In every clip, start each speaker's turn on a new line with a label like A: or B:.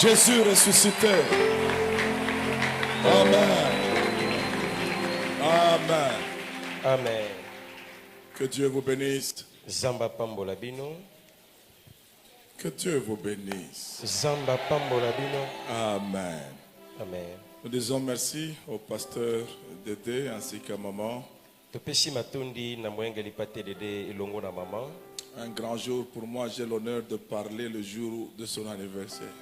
A: Jésus ressuscité. Amen. Amen.
B: Amen.
A: Que Dieu vous bénisse.
B: Zamba pambola bino.
A: Que Dieu vous bénisse.
B: Zamba pambola bino.
A: Amen.
B: Amen.
A: Nous disons merci au pasteur Dédé ainsi qu'à maman.
B: Topesi matondi na mwengeli pate Dédé ilongo na maman.
A: Un grand jour pour moi, j'ai l'honneur de parler le jour de son anniversaire.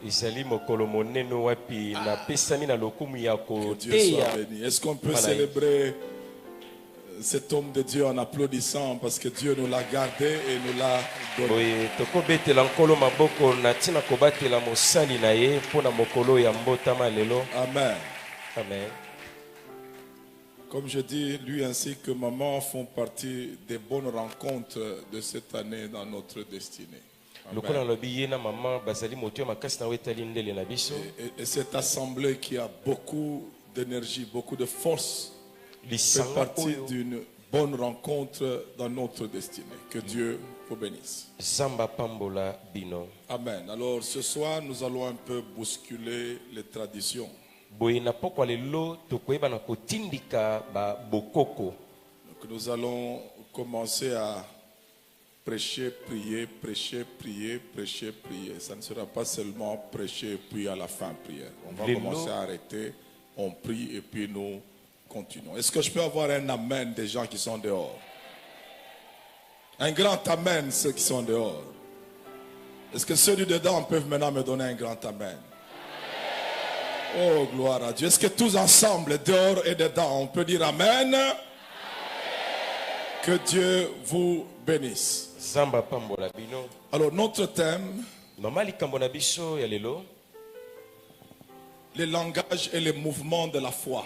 B: Isali mokolo moneno wapi na pesami na lokumu ya
A: Que Dieu
B: koteya.
A: soit béni. Est-ce qu'on peut célébrer cet homme de Dieu en applaudissant parce que Dieu nous l'a gardé et nous l'a donné.
B: Boye tokobetela nkolo maboko na tina kobatela mosali na ye pona mokolo ya mbotama lelo.
A: Amen.
B: Amen.
A: Comme je dis, lui ainsi que maman font partie des bonnes rencontres de cette année dans notre destinée.
B: Lokola lobi ye na mama bazali moto makasi na wetali ndele na biso.
A: Et cette assemblée qui a beaucoup d'énergie, beaucoup de force, fait partie d'une bonne rencontre dans notre destinée. Que Dieu vous bénisse.
B: Zamba pambola bino.
A: Amen. Alors ce soir, nous allons un peu bousculer les traditions.
B: Boye na pokwa lelo tokoyeba na kotindika ba bokoko.
A: Donc nous allons commencer à prêcher, prier, prêcher, prier, prêcher, prier. Ça ne sera pas seulement prêcher puis à la fin prière. On va commencer à arrêter, on prie et puis nous continuons. Est-ce que je peux avoir un amen des gens qui sont dehors? Un grand amen ceux qui sont dehors. Est-ce que ceux du dedans peuvent maintenant me donner un grand amen? Oh, gloire à Dieu. Est-ce que tous ensemble, dehors et dedans, on peut dire amen? Que Dieu vous bénisse.
B: Zamba pambola bino.
A: Alors notre thème,
B: Mama likambo na biso ya lelo.
A: les langages et les mouvements de la foi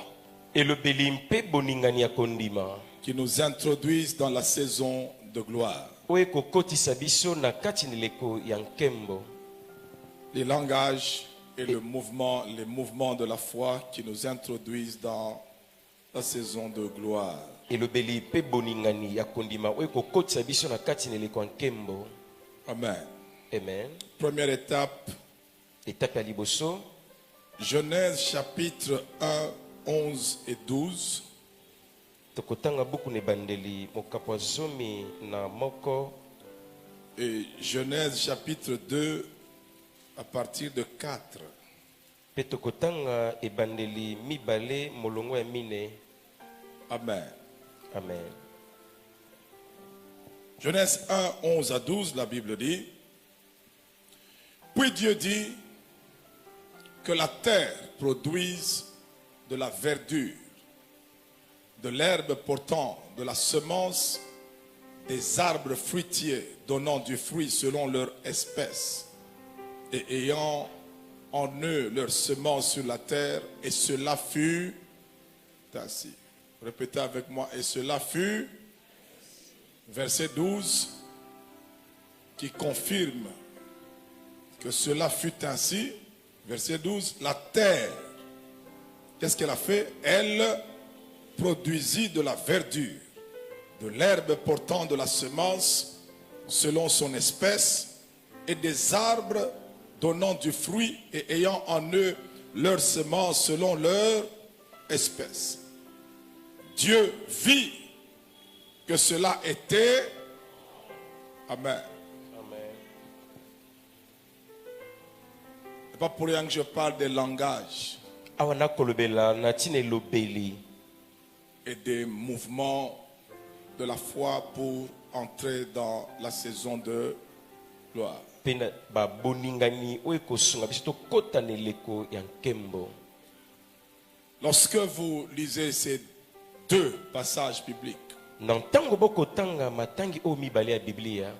B: Elobeli mpe boningani ya kondima.
A: qui nous introduisent dans la saison de gloire.
B: Oye kokotisa biso na kati nileko ya nkembo.
A: Les langages et les mouvements de la foi qui nous introduisent dans la saison de gloire.
B: Elobeli mpe boningani ya kondima. Oye kokotisa biso na kati nileko ya nkembo.
A: Amen.
B: Amen.
A: Première étape,
B: Étape ya liboso.
A: Genèse chapitre 1, 11 et 12.
B: Tokotanga buku ne bandeli mokapo zomi na moko.
A: Et Genèse chapitre 2 à partir de 4.
B: Pe tokotanga ebandeli mibale molongo ya mine.
A: Amen.
B: Amen.
A: Genèse 1, 11 à 12, la Bible dit: Puis Dieu dit que la terre produise de la verdure, de l'herbe portant de la semence, des arbres fruitiers donnant du fruit selon leur espèce, et ayant en eux leur semence sur la terre, et cela fut ainsi. Répétez avec moi, et cela fut, verset 12, qui confirme que cela fut ainsi. Verset 12, la terre, qu'est-ce qu'elle a fait? Elle produisit de la verdure, de l'herbe portant de la semence selon son espèce, et des arbres donnant du fruit et ayant en eux leur semence selon leur espèce. Dieu vit que cela était. Amen.
B: Amen.
A: Ce n'est pas pour rien que je parle des langages
B: Awana kolobela na tine lobeli.
A: et des mouvements de la foi pour entrer dans la saison de gloire.
B: Pena ba boningani oye kosunga biso tokota neleko ya nkembo.
A: Lorsque vous lisez ces deux passages bibliques,
B: Na ntango bokotanga matangi o mibale ya Biblia.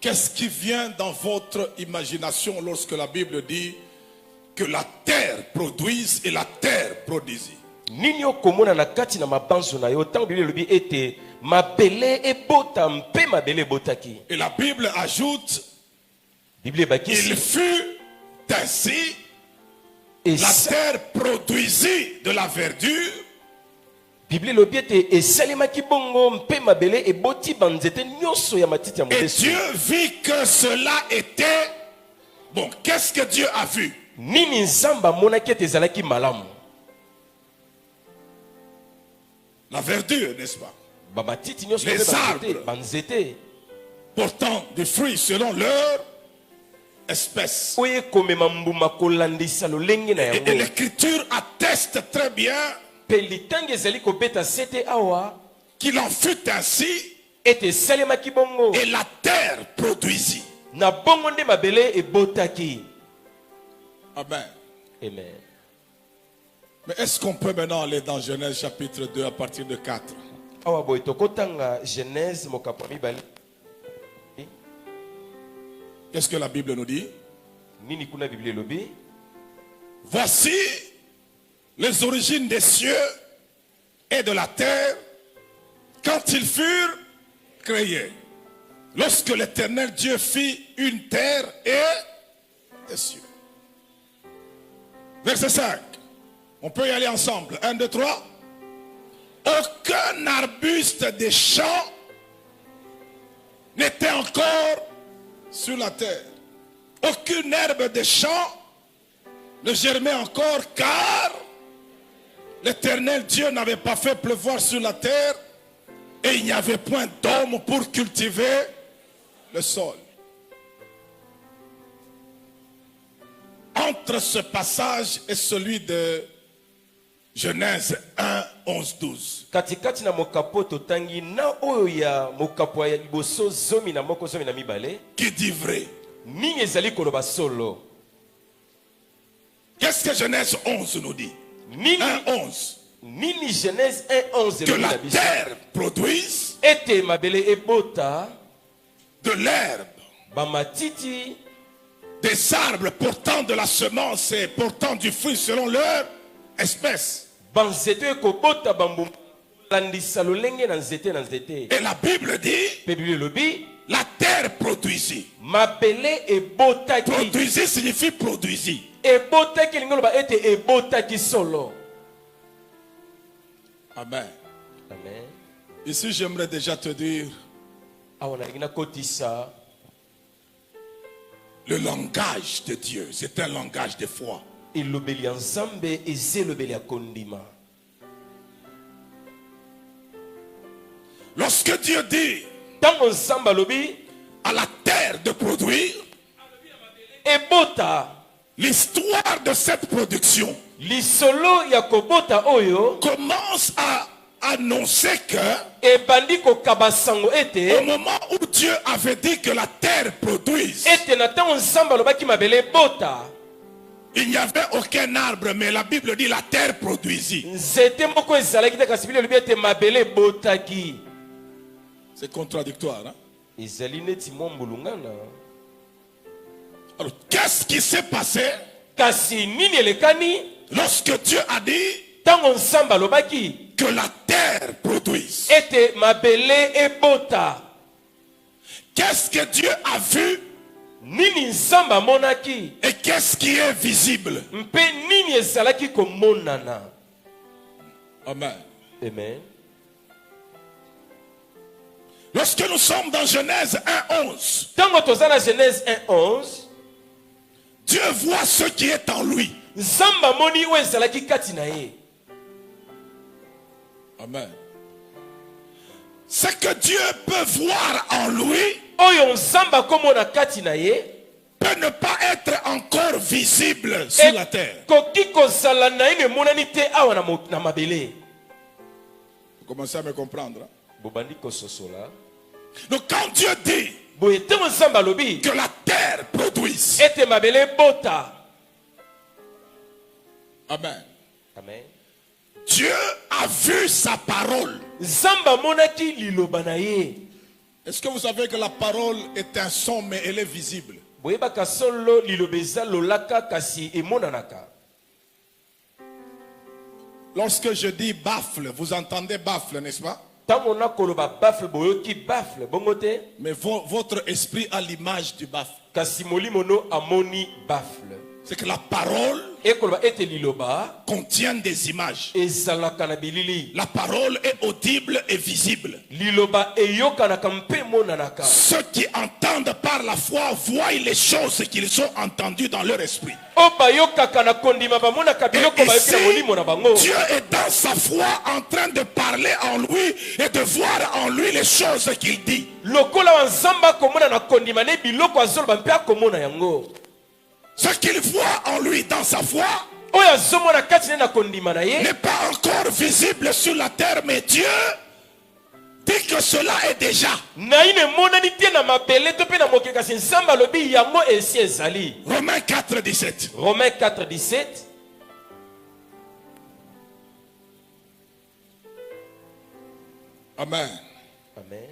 A: qu'est-ce qui vient dans votre imagination lorsque la Bible dit que la terre produise et la terre produisit?
B: Nini okomona na kati na mabanzo na yo tango Biblia lobi ete mabele ebota mpe mabele botaki.
A: Et la Bible ajoute:
B: Biblia
A: il
B: bakisi
A: fut ainsi,
B: et
A: la terre produisit de la verdure,
B: Biblia lobi ete esalemaki bongo mpe mabele eboti banzete nyonso ya matiti ya
A: et
B: modesu.
A: Dieu vit que cela était Bon, qu'est-ce que Dieu a vu?
B: Nini nzamba monaki ete ezalaki malamu.
A: La verdure, n'est-ce pas?
B: Bamatiti nyonso
A: Les
B: pe
A: arbres.
B: banzete.
A: Portant des fruits selon leur espèce.
B: Oye komema mbuma kolandisa lolenge na
A: Et
B: yango.
A: l'écriture atteste très bien
B: Pe litangi ezali kobeta sete awa
A: qu'il en fut ainsi
B: ete esalemaki bongo.
A: et la terre produisit.
B: Na bongo nde mabele ebotaki.
A: Amen.
B: Amen.
A: Mais est-ce qu'on peut maintenant aller dans Genèse chapitre 2 à partir de 4?
B: Awa boy tokotanga Genèse mokapo mibale.
A: Qu'est-ce que la Bible nous dit?
B: Nini kuna Biblia lobi?
A: Voici les origines des cieux et de la terre quand ils furent créés. Lorsque l'Éternel Dieu fit une terre et des cieux. Verset 5. On peut y aller ensemble. 1, 2, 3. Aucun arbuste des champs n'était encore sur la terre. Aucune herbe des champs ne germait encore, car l'Éternel Dieu n'avait pas fait pleuvoir sur la terre et il n'y avait point d'homme pour cultiver le sol. Entre ce passage et celui de Genèse 1, 11, 12.
B: Katikati na mokapo totangi na oyo ya mokapo ya liboso zomi na moko zomi na mibale.
A: Qui dit vrai?
B: Nini ezali koloba solo?
A: Qu'est-ce que Genèse 11 nous dit?
B: Nini
A: 1, 11.
B: Nini Genèse 1, 11
A: Que la terre produise
B: ete mabele ebota
A: de l'herbe,
B: bamatiti
A: des arbres portant de la semence et portant du fruit selon leur espèce.
B: banzete ekobota bambuma landisa lolenge na nzete na nzete.
A: Et la Bible dit,
B: Pe Biblia elobi
A: la terre produisit.
B: mabele ebotaki.
A: Produisit signifie produisit.
B: Ebotaki lingo loba ete ebotaki solo.
A: Amen.
B: Amen.
A: Ici, j'aimerais déjà te dire
B: Awa na ngina kotisa
A: le langage de Dieu. C'est un langage de foi.
B: elobeli ya nzambe eza elobeli ya kondima.
A: Lorsque Dieu dit
B: Tango nzambe alobi
A: à la terre de produire,
B: ebota,
A: l'histoire de cette production
B: lisolo ya kobota oyo
A: commence à annoncer que
B: ebandi kokaba sango
A: au
B: ete
A: moment où Dieu avait dit que la terre produise,
B: ete na ntango nzambe alobaki mabele ebota,
A: il n'y avait aucun arbre, mais la Bible dit la terre produisit.
B: nzete moko ezalaki te kasi Biblia elobi ete mabele ebotaki.
A: C'est contradictoire. Hein?
B: Ezali neti mwa mbulungana.
A: Alors, qu'est-ce qui s'est passé
B: Kasi nini elekani
A: lorsque Dieu a dit
B: ntango nzambe alobaki
A: que la terre produise?
B: ete mabele ebota?
A: Qu'est-ce que Dieu a vu
B: Nini nzambe amonaki
A: et qu'est-ce qui est visible?
B: mpe nini ezalaki komonana?
A: Amen.
B: Amen.
A: Lorsque nous sommes dans Genèse 1, 11,
B: Ntango toza na Genèse 1, 11,
A: Dieu voit ce qui est en lui.
B: nzambe amoni oyo ezalaki kati na ye.
A: Amen. Ce que Dieu peut voir en lui
B: Oyo nzambe akomona kati na ye
A: peut ne pas être encore visible sur la terre.
B: koki kozala na ye emonani te awa na mabele.
A: Vous commencez à me comprendre. Hein?
B: Bobandi kososola.
A: Donc quand Dieu dit
B: Boye ntango nzambe alobi
A: que la terre produise,
B: ete mabele ebota.
A: Amen.
B: Amen.
A: Dieu a vu sa parole.
B: Nzambe amonaki liloba na ye.
A: Est-ce que vous savez que la parole est un son, mais elle est visible?
B: Boyebaka solo liloba eza lolaka kasi emonanaka.
A: Lorsque je dis baffle, vous entendez baffle, n'est-ce pas?
B: Ntango na koloba bafle boyoki bafle bongo te,
A: Mais votre esprit a l'image du baffle.
B: kasi molimo no amoni bafle.
A: C'est que la parole
B: ekoloba ete liloba
A: contiennent des images.
B: ezalaka na bilili.
A: La parole est audible et visible.
B: Liloba eyokanaka mpe monanaka.
A: Ceux qui entendent par la foi voient les choses qu'ils ont entendues dans leur esprit.
B: O bayokaka na kondima bamonaka biloko bayoki na molimo na bango.
A: Dieu est dans sa foi en train de parler en lui et de voir en lui les choses qu'il dit.
B: Lokola wa nzamba komona na kondima ne biloko azoloba mpe akomona yango.
A: Ce qu'il voit en lui dans sa foi
B: Oyo azomona kati ne na kondima na ye
A: n'est pas encore visible sur la terre, mais Dieu dit que cela est déjà.
B: na ine monani te na mabele to mpe na moke kasi nzambe alobi yango esi ezali.
A: Romains 4, 17.
B: Romains 4, 17.
A: Amen.
B: Amen.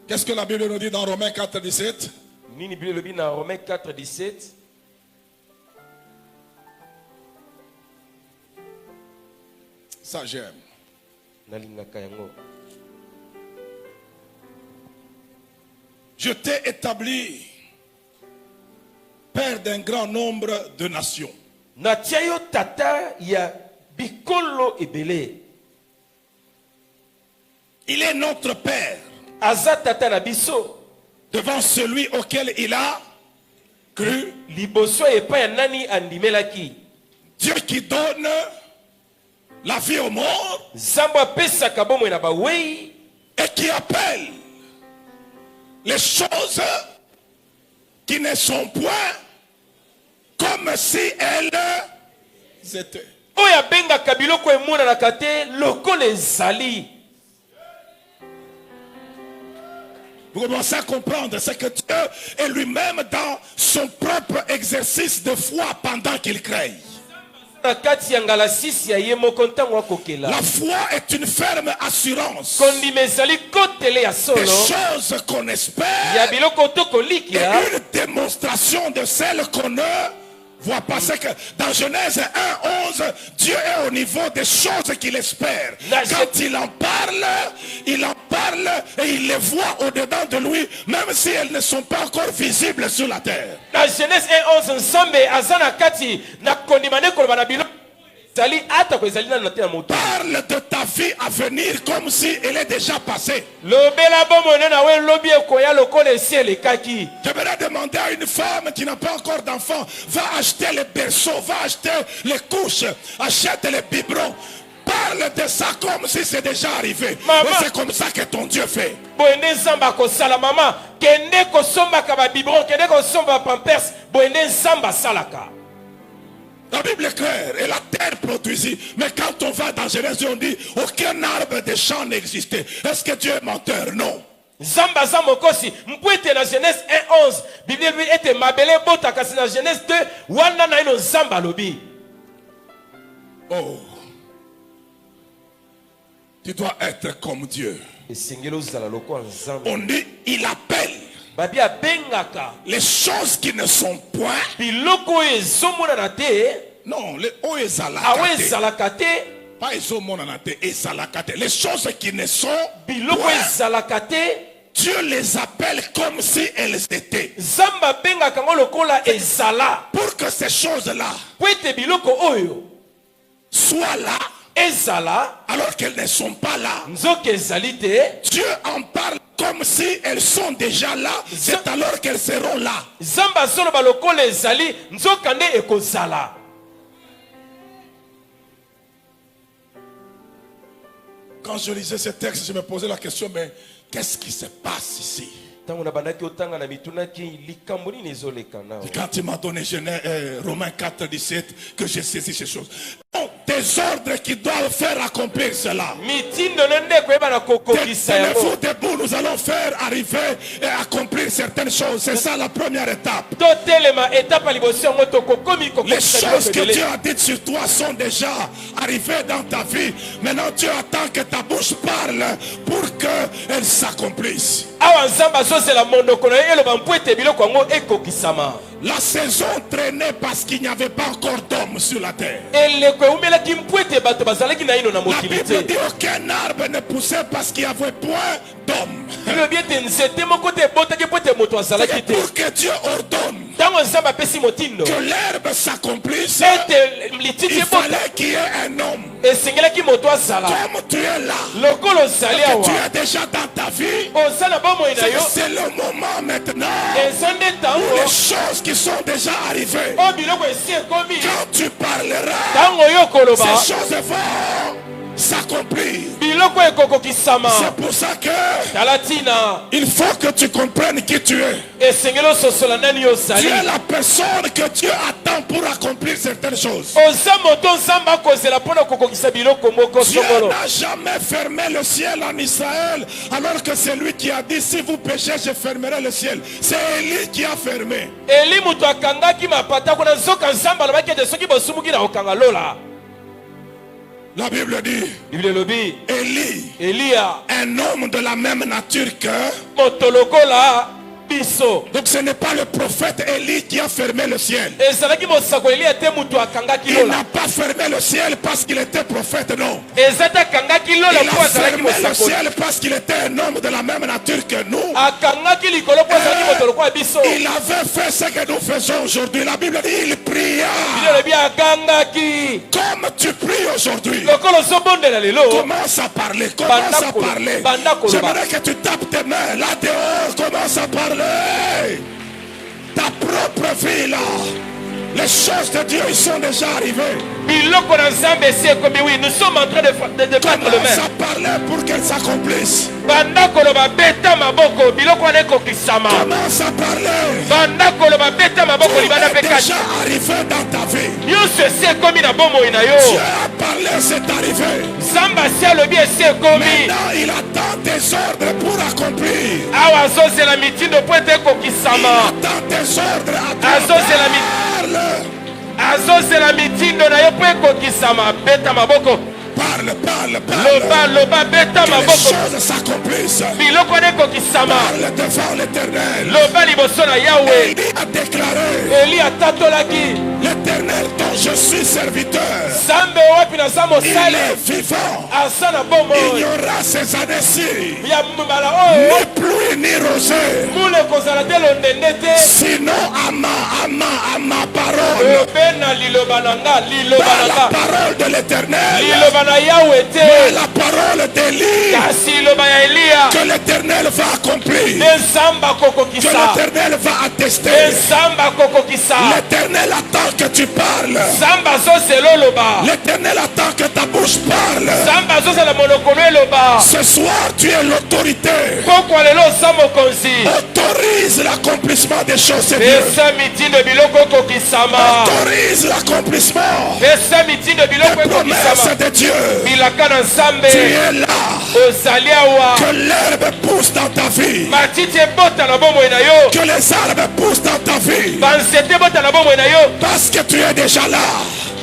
A: Qu'est-ce que la Bible nous dit dans Romains 4, 17?
B: Nini Bible elobi na Romains 4, 17.
A: Ça j'aime.
B: Nalingaka yango.
A: Je t'ai établi père d'un grand nombre de nations.
B: Natia yo tata ya bikolo ebele.
A: Il est notre père
B: Aza tata na biso.
A: devant celui auquel il a cru.
B: Liboso epa ya nani andimelaki.
A: Dieu qui donne la vie aux morts
B: Nzambe apesaka bomoi na bawei
A: et qui appelle les choses qui ne sont point comme si elles étaient.
B: oyo abengaka biloko emonanaka te lokola ezali.
A: Vous commencez à comprendre, c'est que Dieu est lui-même dans son propre exercice de foi pendant qu'il crée.
B: Na kati ya ngala sisi ya ye moko ntango akokela.
A: La foi est une ferme assurance
B: Kondima ezali kotele ya
A: des
B: solo
A: choses qu'on
B: ya
A: espère
B: biloko
A: et
B: tokolikia
A: une démonstration de celles qu'on ne voit pas. C'est que dans Genèse 1, 11, Dieu est au niveau des choses qu'il espère. Quand il en parle et il les voit au-dedans de lui, même si elles ne sont pas encore visibles sur la terre.
B: na Genèse 1:11 nzambe aza na kati na kondima ne koloba na biloko ezali ata ko ezali nanu na te na moto.
A: Parle de ta vie à venir comme si elle est déjà passée.
B: Lobela bomone na we lobi ekoya lokola esi elekaki.
A: J'aimerais demander à une femme qui n'a pas encore d'enfant, va acheter les berceaux, va acheter les couches, achète les biberons. Parle de ça comme si c'est déjà arrivé.
B: Maman.
A: Et c'est comme ça que ton Dieu fait.
B: Boende nzambe akosala mama kende kosombaka babibron kende kosomba pampers boende nzambe asalaka.
A: La Bible est claire et la terre produisit. Mais quand on va dans Genèse, on dit aucun arbre de champ n'existait. Est-ce que Dieu est menteur? Non.
B: Nzambe aza mokosi mpo ete na Genèse 1:11 Bible elobi ete mabele ebota kasi na Genèse 2 wana na ino nzambe alobi.
A: Oh. Tu dois être comme Dieu.
B: Esengeli ozala lokola nzambe.
A: On dit il appelle
B: Babi abengaka
A: les choses qui ne sont point.
B: biloko oyo ezomonana te
A: Non, les
B: awo
A: ezalaka te.
B: ezalaka te
A: Pas ezomonana te, ezalaka te. Les choses qui ne sont
B: biloko
A: point,
B: ezalaka te
A: Dieu les appelle comme si elles étaient.
B: nzambe abengaka ngo lokola ezala
A: Pour que ces choses-là
B: po ete biloko oyo
A: soient là,
B: ezala
A: alors qu'elles ne sont pas là.
B: nzoka ezali te.
A: Dieu en parle comme si elles sont déjà là. C'est alors qu'elles seront là.
B: Nzambe azoloba lokola ezali nzoka nde ekozala.
A: Quand je lisais ce texte, je me posais la question, mais qu'est-ce qui se passe ici?
B: Ntango na bandaki otanga na mitunaki likambo nini ezoleka nao.
A: Quand il m'a donné Romains 4, 17, que j'ai saisi ces choses. Donc, des ordres qui doivent faire accomplir cela.
B: Mitindo nde koyeba na kokokisa
A: Tenez-vous
B: yango.
A: debout, nous allons faire arriver et accomplir certaines choses. C'est ça la première étape.
B: Totelema étape ya liboso yango tokokomi
A: Les
B: kokokisa
A: choses
B: biloko
A: que Dieu
B: ebele.
A: a dites sur toi sont déjà arrivées dans ta vie. Maintenant, Dieu attend que ta bouche parle pour qu'elles s'accomplissent.
B: Awa nzambe azozela monoko na ye eloba mpo ete biloko yango ekokisama.
A: La saison traînait parce qu'il n'y avait pas encore d'hommes sur la terre.
B: Eleko eumelaki mpo ete bato bazalaki na ino na
A: La
B: mokili
A: Bible
B: te.
A: dit aucun arbre ne poussait parce qu'il n'y avait point d'hommes.
B: Elobi ete nzete moko te ebotaki mpo ete moto azalaki te.
A: Pour que Dieu ordonne
B: Ntango nzambe apesi motindo
A: que l'herbe s'accomplisse,
B: ete lititi
A: il
B: ebota
A: fallait qu'il y ait un homme.
B: esengelaki moto azala
A: Comme tu es là,
B: lokolo ozali
A: que
B: awa
A: tu es déjà dans ta vie,
B: oza na bomoi na yo
A: c'est le moment maintenant
B: eza nde
A: où
B: ntango
A: les choses qui sont déjà arrivées,
B: oyo biloko esi ekomi
A: quand tu parleras,
B: ntango yo koloba
A: ces choses vont s'accomplir.
B: biloko ekokokisama
A: C'est pour ça que
B: tala ntina
A: il faut que tu comprennes qui tu es.
B: esengeli ososola nani
A: Tu
B: ozali
A: es la personne que Dieu attend pour accomplir certaines choses.
B: oza moto nzambe akozela mpona kokokisa biloko moko
A: Dieu
B: songolo
A: n'a jamais fermé le ciel en Israël, alors que c'est lui qui a dit, si vous péchez, je fermerai le ciel. C'est Élie qui a fermé.
B: eli moto akangaki mapata kuna nzoka nzambe alobaki ete soki bosumuki na kokanga lola
A: La Bible dit,
B: biblia elobi
A: Élie,
B: eliya
A: un homme de la même nature que...
B: moto lokola biso
A: Donc ce n'est pas le prophète Élie qui a fermé le ciel.
B: ezalaki mosakoli eliya te moto akangaki
A: Il
B: lola
A: n'a pas fermé le ciel parce qu'il était prophète, non.
B: eza te akangaki lola
A: Il
B: mpo
A: a
B: azalaki
A: fermé le
B: mosakoli
A: ciel parce qu'il était un homme de la même nature que nous.
B: akangaki likolo mpo azalaki moto lokola biso
A: Il avait fait ce que nous faisons aujourd'hui. La Bible dit, il pria.
B: biblia elobi akangaki
A: Comme tu pries aujourd'hui.
B: lokolo ozobondela lelo
A: Commence à parler, commence à parler.
B: Banda koloba.
A: J'aimerais que tu tapes tes mains là dehors, commence à parler. Ta propre vie là. Les choses de Dieu, ils sont déjà arrivées.
B: biloko na nzambe esi ekomi wi nous sommes en train de battre le
A: Commence
B: main
A: à parler pour qu'elles s'accomplissent.
B: banda koloba beta maboko biloko wana ekokisama
A: Commence à parler.
B: banda koloba beta maboko
A: Tout
B: libanda
A: est
B: mpe kati
A: déjà arrivé dans ta vie.
B: nyonso esi ekomi na bomoi na
A: Dieu
B: yo
A: a parlé, c'est arrivé.
B: nzambe asi alobi esi ekomi
A: Maintenant, il attend tes ordres pour accomplir.
B: awa azozela mitindo mpo ete
A: Il
B: ekokisama
A: attend tes ordres à toi.
B: Azozela mi-
A: Parle,
B: azozela mitindo na yo mpo ekokisama beta maboko
A: parle, parle,
B: loba
A: parle.
B: loba beta
A: Que les
B: maboko
A: choses s'accomplissent.
B: biloko wana ekokisama
A: Parle devant l'Éternel.
B: loba liboso na yawe
A: Élie a déclaré,
B: eli atatolaki
A: l'Éternel dont je suis serviteur,
B: nzambe wapi naza
A: il
B: mosali
A: est vivant.
B: aza na
A: Il
B: bomoi
A: y aura ces années-ci,
B: ya mbala oyo
A: ni pluie ni rosée.
B: mule ekozala te londende te
A: Sinon, à ma parole,
B: lobe na liloba na nga liloba
A: pas
B: na
A: la
B: nga
A: parole de l'Éternel,
B: liloba na yawe te
A: mais la parole d'Élie,
B: kasi liloba ya eliya
A: que l'Éternel va accomplir,
B: nde nzambe
A: que
B: akokokisa
A: l'Éternel va
B: nde
A: attester.
B: nzambe akokokisa
A: L'Éternel attend que tu parles.
B: nzambe azozela oloba
A: L'Éternel attend que ta bouche parle.
B: nzambe azozela monokolo eloba
A: Ce soir, tu es l'autorité.
B: pokwa lelo oza mokonzi
A: Autorise l'accomplissement des choses de Dieu.
B: pesa mitindo biloko ekokisama
A: Autorise l'accomplissement
B: pesa mitindo biloko
A: des promesses
B: ekokisama
A: de Dieu.
B: bilaka na
A: Tu
B: nzambe
A: es là.
B: ozali awa
A: Que l'herbe pousse dans ta vie.
B: matiti ebota na bomoi na yo
A: Que les arbres poussent dans ta vie.
B: banzete ebota na bomoi na yo
A: Parce que tu es déjà là.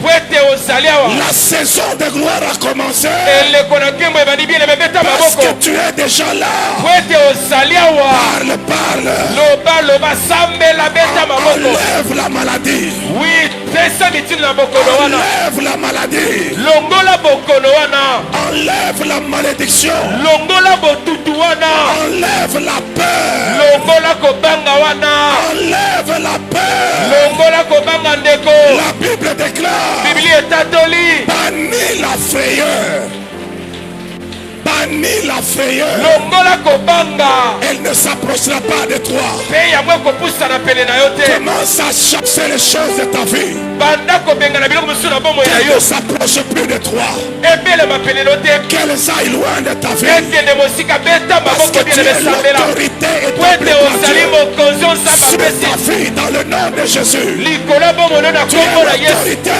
B: po ete ozali awa
A: La saison de gloire a commencé.
B: eleko na nkembo ebandi bien beta
A: Parce
B: maboko
A: que tu es déjà là.
B: po ete ozali awa
A: Parle, parle.
B: loba loba sambela beta maboko
A: Enlève la maladie.
B: wi pesa mitindo na bokono wana
A: Enlève la maladie.
B: longola bokono wana
A: Enlève la malédiction.
B: longola botutu wana
A: Enlève la peur.
B: longola kobanga wana
A: Enlève la peur.
B: longola kobanga ndeko
A: La Bible déclare,
B: biblia etatoli
A: bannis la frayeur. Bannis la frayeur.
B: longola kobanga
A: Elle ne s'approchera pas de toi.
B: mpe yango ekopusana pene na yo te
A: Commence à chercher les choses de ta vie.
B: banda kobengana biloko mosusu na bomoi na
A: Qu'elle
B: yo
A: ne s'approche plus de toi.
B: ebelema pene no te
A: Qu'elles aillent loin de ta vie.
B: ekende mosika beta
A: Parce
B: maboko
A: que tu
B: bien
A: es
B: ebesambela
A: l'autorité
B: po
A: établie
B: ete
A: par
B: ozali
A: Dieu
B: mokonzi onzambe
A: sur
B: apesi
A: ta vie dans le nom de Jésus.
B: likolo ya bomono na
A: Tu es
B: kombo na yesu
A: l'autorité.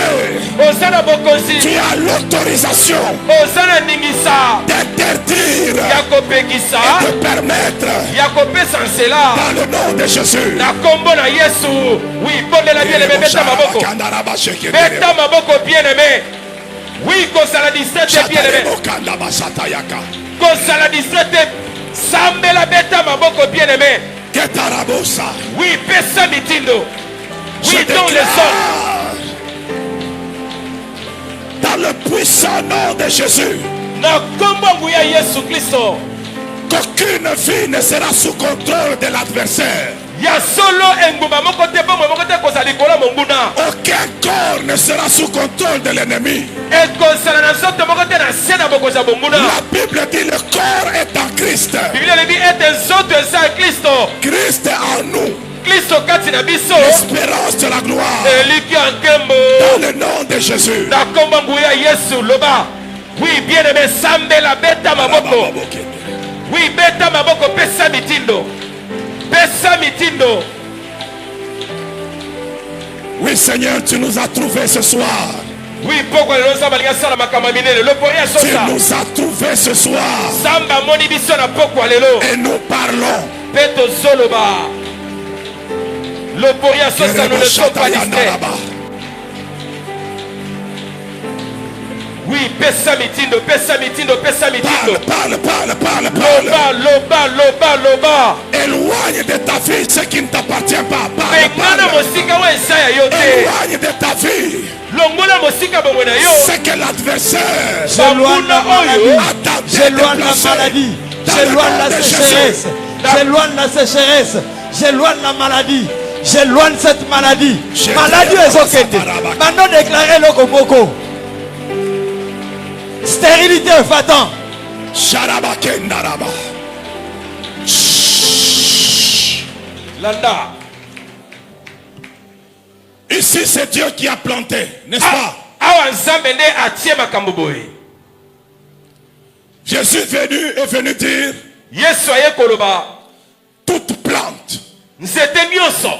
B: oza na bokonzi
A: Tu as l'autorisation
B: oza na ningisa
A: d'interdire
B: ya kopekisa
A: et de permettre
B: ya kopesa nzela
A: dans le nom de Jésus.
B: na kombo na yesu wi bondela bien aimé beta maboko beta maboko bien aimé wi kozala distraite bien aimé kozala distraite sambela beta maboko bien aimé wi pesa mitindo wi dans les hommes
A: dans le puissant nom de Jésus,
B: na kombo nguya ya yesu kristo
A: qu'aucune vie ne sera sous contrôle de l'adversaire.
B: Ya solo engumba moko te bombe moko te kozali kola monguna.
A: Aucun corps ne sera sous contrôle de l'ennemi.
B: E kozala na nzoto moko te na se na bokoza bonguna.
A: La Bible dit le corps est en Christ.
B: Biblia lebi ete nzoto eza Kristo.
A: Christ est en nous.
B: Kristo kati na biso.
A: L'espérance de la gloire.
B: Eliki ankembo.
A: Dans le nom de Jésus.
B: Na komba nguya Yesu loba. Oui, bien aimé, sambela beta maboko. Oui, beta maboko pesa mitindo. Pesa mitindo.
A: Oui, Seigneur, tu nous as trouvés ce soir.
B: Oui, pourquoi le samba linga sala makama minene le poria
A: Tu
B: sosa.
A: nous as trouvés ce soir.
B: Samba moni biso na pourquoi lelo.
A: Et nous parlons.
B: Peto soloba. Le poria sosa nous ne sommes pas distraits. Oui, pesa mitindo, pesa mitindo, pesa mitindo.
A: Parle.
B: Loba.
A: Éloigne de ta vie ce qui ne t'appartient pas.
B: Pengana mosika wa esaya yote.
A: Éloigne de ta vie
B: Longola mosika bomona yo.
A: ce que l'adversaire
C: J'éloigne la maladie.
A: a
C: J'éloigne la maladie. J'éloigne la sécheresse. J'éloigne la sécheresse. J'éloigne la maladie. J'éloigne cette maladie. Maladie est ok. Maintenant déclarez le komoko. Stérilité, Fatan.
A: Sharabakendaraba.
B: Landa.
A: Ici, c'est Dieu qui a planté, n'est-ce pas?
B: Awa nzambe nde atie makambo boye.
A: Jésus est venu dire
B: Yesu aye koloba.
A: toute plante
B: Nzete nyonso.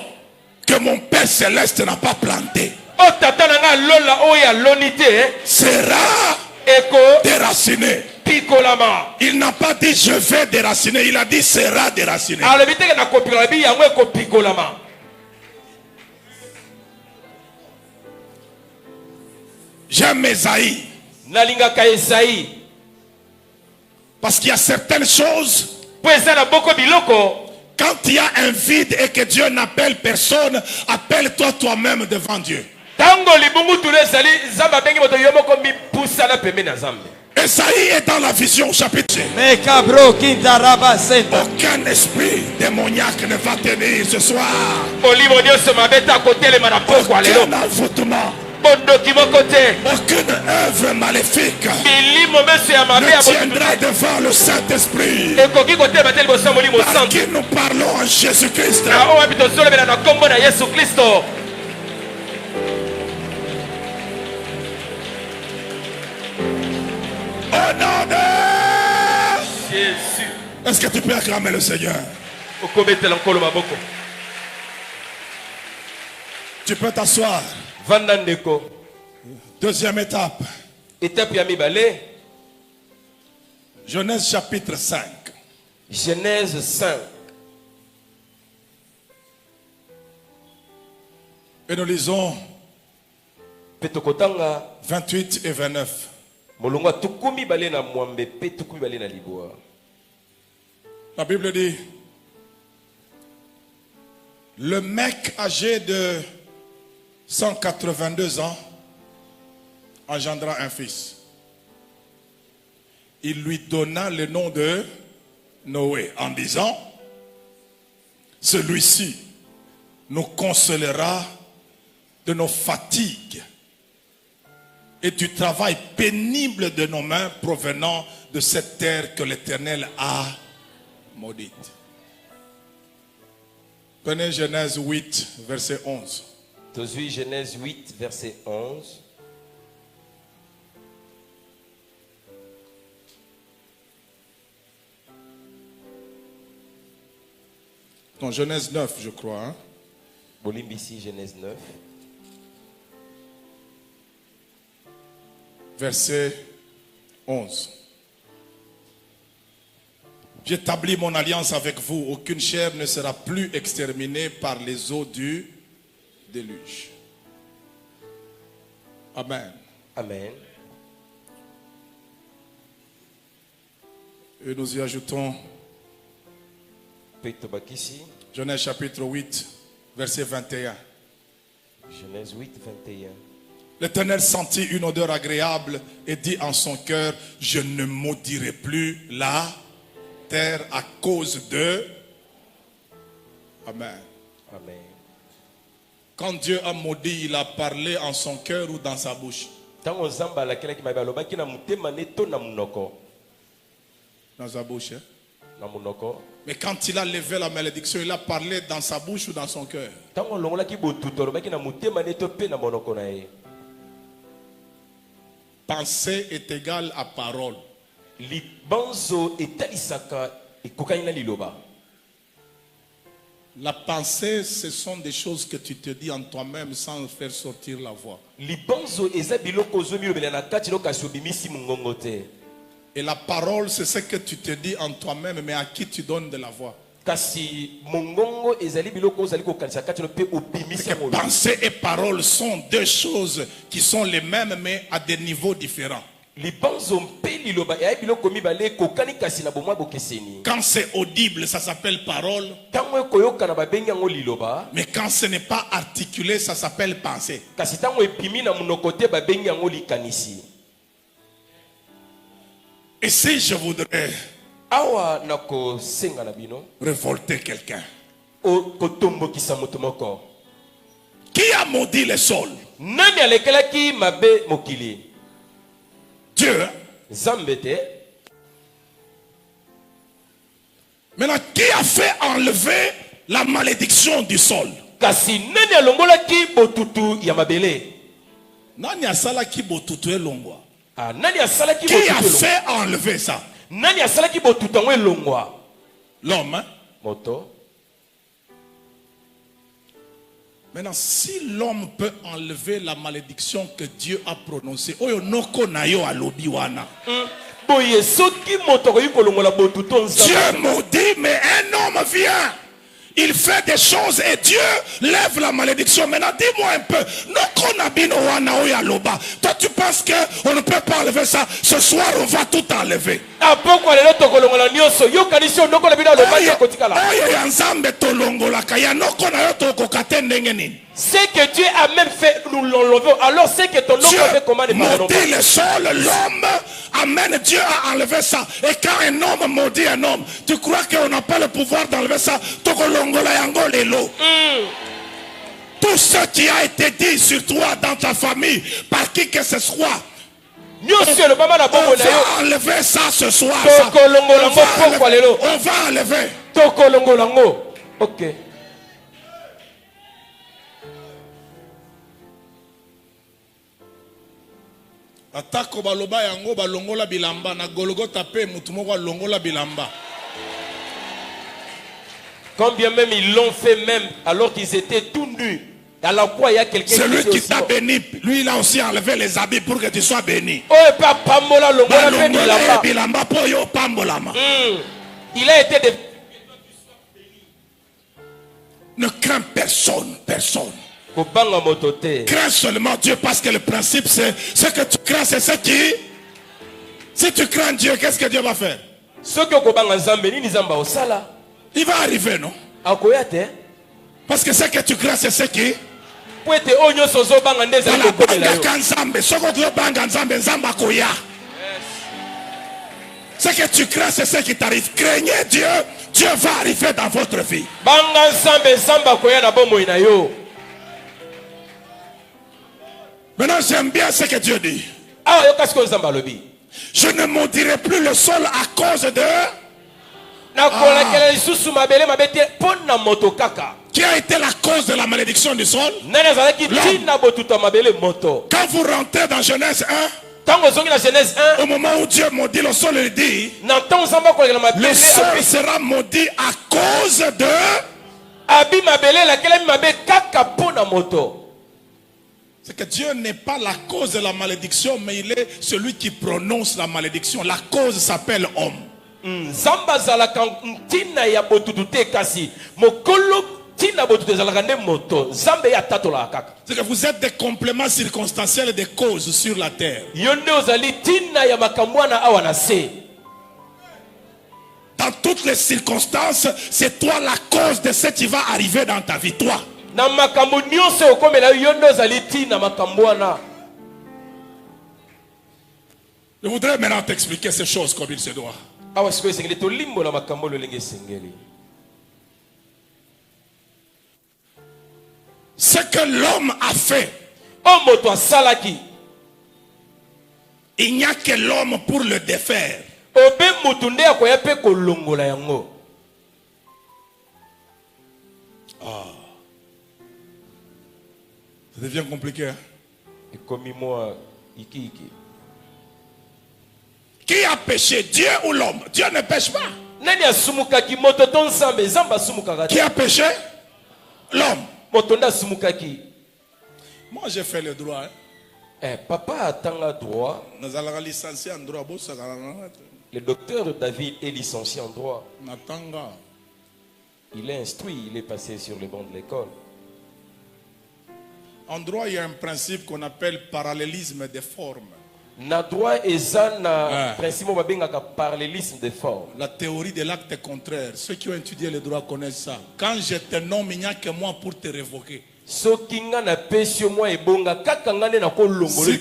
A: que mon Père Céleste n'a pas plantée
B: O tata nanga lola oya lonite.
A: sera
B: Eko
A: déracinée.
B: pikolama.
A: Il n'a pas dit je vais déraciner, il a dit sera déraciné.
B: Alobi teke na kopikola bi yango eko pikolama.
A: J'aime Esaïe
B: Nalingaka Esaïe.
A: parce qu'il y a certaines choses,
B: Po eza na boko biloko.
A: quand il y a un vide et que Dieu n'appelle personne, appelle-toi toi-même devant Dieu.
B: Tango libungu tule ezali zamba bengi moto yo moko mipusa na pembe na zambe.
A: Esaïe est dans la vision chapitre.
C: Mekabro Kintaraba Senta.
A: Aucun esprit démoniaque ne va tenir ce soir.
B: Olimo nyonso mabeta kotelema na pokwa lelo.
A: Aucun envoûtement,
B: Bondoki moko te.
A: aucune œuvre maléfique
B: Milimo meso ya mabe ya
A: ne tiendra devant le Saint-Esprit.
B: ekoki kotelema te liboso ya molimo
A: Par
B: santo.
A: qui nous parlons en Jésus-Christ.
B: Na oyo wapi tozolobela na kombo na Yesu Kristo.
A: Au nom de...
B: Jésus.
A: Est-ce que tu peux acclamer le Seigneur?
B: Okobetela nkolo maboko.
A: Tu peux t'asseoir.
B: Vanda ndeko.
A: Deuxième étape.
B: Étape ya mibale.
A: Genèse chapitre 5.
B: Genèse 5.
A: Et nous lisons
B: Petokotanga
A: 28 et 29.
B: molongo tukumi bale na mwambe pe tukumi bale na liboa.
A: La Bible dit, le mec âgé de 182 ans engendra un fils. Il lui donna le nom de Noé en disant, celui-ci nous consolera de nos fatigues et du travail pénible de nos mains provenant de cette terre que l'Éternel a maudite. Prenez Genèse 8, verset 11.
B: Tozui Genèse 8, verset 11.
A: Non, Genèse 9, je crois. Hein?
B: Bolimbisi Genèse 9.
A: Verset 11. J'établis mon alliance avec vous. Aucune chair ne sera plus exterminée par les eaux du déluge. Amen.
B: Amen.
A: Et nous y ajoutons
B: Petobakisi.
A: Genèse chapitre 8, verset 21.
B: Genèse 8, 21.
A: L'Éternel sentit une odeur agréable et dit en son cœur, je ne maudirai plus la terre à cause de... Amen.
B: Amen.
A: Quand Dieu a maudit, il a parlé en son cœur ou dans sa bouche?
B: Tango nzamba alakelaki mabe alobaki na motema ne to na munoko.
A: Dans sa bouche. Hein?
B: Na munoko.
A: Mais quand il a levé la malédiction, il a parlé dans sa bouche ou dans son cœur?
B: Tango longolaki botuto alobaki na motema ne to pe na monoko na ye.
A: Pensée est égale à parole.
B: Libanzo etalisaka ekokani na liloba.
A: La pensée, ce sont des choses que tu te dis en toi-même sans faire sortir la voix.
B: Libanzo eza biloko zomi lobela na kati loka sobimisi mungongo te.
A: Et la parole, c'est ce que tu te dis en toi-même, mais à qui tu donnes de la voix.
B: Kasi mungongo ezali biloko ozali ko kanisa kati lo pe obimisi ngolo.
A: Pensée et parole sont deux choses qui sont les mêmes, mais à des niveaux différents.
B: Libanzo mpe liloba ya biloko mibale kokani kasi na bomwa bokeseni.
A: Quand c'est audible, ça s'appelle parole.
B: Tango koyoka na babengi ngo liloba.
A: Mais quand ce n'est pas articulé, ça s'appelle pensée.
B: Kasi tango epimi na munoko te babengi ngo likanisi.
A: Et si je voudrais
B: Awa nako senga na bino
A: révolter quelqu'un,
B: o kotombo kisa moto moko.
A: qui a maudit le sol?
B: Nani alekelaki mabe mokili?
A: Dieu. Hein?
B: Zambete.
A: Maintenant, qui a fait enlever la malédiction du sol?
B: Kasi nani alongolaki botutu ya mabele?
A: Nani asalaki botutu elongwa?
B: Ah, nani asalaki
A: Qui
B: botutu
A: a
B: elongwa?
A: fait enlever ça?
B: Nani asalaki botutu ngo elongwa?
A: L'homme. Hein?
B: Moto.
A: Maintenant, si l'homme peut enlever la malédiction que Dieu a prononcée, oyo noko na yo alobi wana.
B: Boye soki moto ko yikolongola botutu nzamba.
A: Dieu maudit, mais un homme vient. Il fait des choses et Dieu lève la malédiction. Maintenant, dis-moi un peu. Noko na bino wana oyo aloba. Toi, tu penses qu'on ne peut pas enlever ça? Ce soir, on va tout enlever.
B: Apoko lelo tokolongola nyoso yo kanisi onoko na bino aloba ya kotikala.
A: Oyo ya nzambe tolongola kaya noko na yo tokoka te ndenge nini.
B: C'est que Dieu a même fait nous l'enlever. Alors c'est que ton nom fait comment ne pas
A: maudit le sol, l'homme amène Dieu à enlever ça. Et quand un homme maudit un homme, tu crois qu'on n'a pas le pouvoir d'enlever ça? Tokolongola yango lelo. Tout ce qui a été dit sur toi dans ta famille, par qui que ce soit, on va enlever ça ce soir. On va enlever.
B: Ok.
A: Atako baloba yango balongola bilamba na Golgotha pe mutu moko alongola bilamba.
B: Combien même ils l'ont fait même alors qu'ils étaient tout nus. Alors quoi il y a quelqu'un qui
A: celui qui t'a béni, lui il a aussi enlevé les habits pour que tu sois béni.
B: Oh papa mola longola
A: bilamba po yo pambolama.
B: Il a été de...
A: Ne crains personne, personne.
B: Crains
A: seulement Dieu parce que le principe c'est ce que tu crains, c'est ce qui. Si tu crains Dieu, qu'est-ce que Dieu va faire? Il va arriver, non? Parce que ce que tu crains, c'est ce qui. Ce que tu crains, c'est ce qui t'arrive. Craignez Dieu, Dieu va arriver dans votre vie. Maintenant, j'aime bien ce que Dieu dit. Je ne maudirai plus le sol à cause de... Qui a été la cause de la malédiction du sol? Quand vous rentrez dans Genèse 1, au moment où Dieu maudit le sol, il dit le sol sera maudit à cause de... C'est que Dieu n'est pas la cause de la malédiction, mais il est celui qui prononce la malédiction. La cause s'appelle homme. C'est que vous êtes des compléments circonstanciels des causes sur la terre. Dans toutes les circonstances, c'est toi la cause de ce qui va arriver dans ta vie, toi. Je voudrais maintenant t'expliquer ces choses comme il se doit. ce que l'homme a fait,
B: o moto asalaki
A: il n'y a que l'homme pour le défaire.
B: obe mutu nde akoya mpe kolongola yango.
A: Ça devient compliqué. Hein?
B: Ekomi mwa iki.
A: Qui a péché, Dieu ou l'homme? Dieu ne pêche pas.
B: Nani asumukaki moto to nzambe? Nzambe asumukaka te.
A: Qui a péché? L'homme.
B: Moto nde asumukaki.
A: Moi j'ai fait le droit. Hein?
B: Papa atanga droit.
A: Nous allons licencier en droit.
B: Le docteur David est licencié en droit.
A: Natanga.
B: Il est instruit, il est passé sur les bancs de l'école.
A: En droit, il y a un principe qu'on appelle parallélisme des formes.
B: Na droit ezana principe babengaka parallélisme des formes.
A: La théorie de l'acte contraire. Ceux qui ont étudié le droit connaissent ça. Quand je te nomme, il n'y a que moi pour te révoquer.
B: Si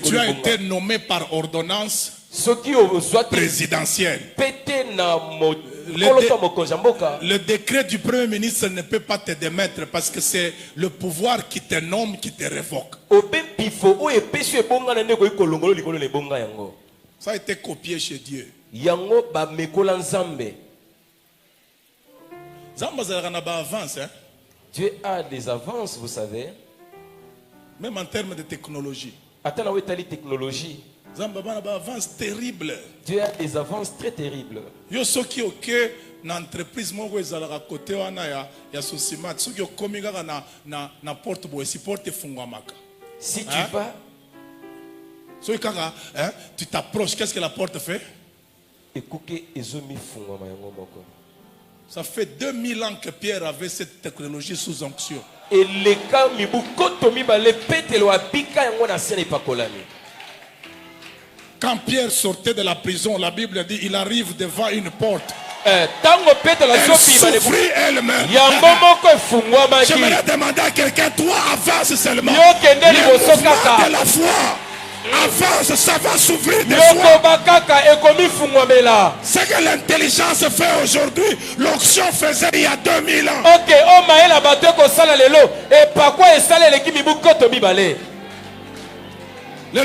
A: tu as été nommé par ordonnance présidentielle, le décret du Premier ministre ne peut pas te démettre parce que c'est le pouvoir qui te nomme, qui te révoque. Ça a été copié chez Dieu.
B: Dieu a des avances, vous savez.
A: Même en termes de technologie.
B: Technologie.
A: Dieu a
B: des avances très terribles.
A: Entreprise côté na porte si
B: tu vas
A: tu t'approches, qu'est-ce que la porte fait? Ça fait 2000 ans que Pierre avait cette technologie sous onction. Quand Pierre sortait de la prison, la Bible dit il arrive devant une porte. Elle s'ouvrit elle-même. J'aimerais demander à quelqu'un, toi avance seulement. De la foi. Avance, ça va s'ouvrir de soi. Ce que l'intelligence fait aujourd'hui, l'onction faisait il y a 2000 ans. Le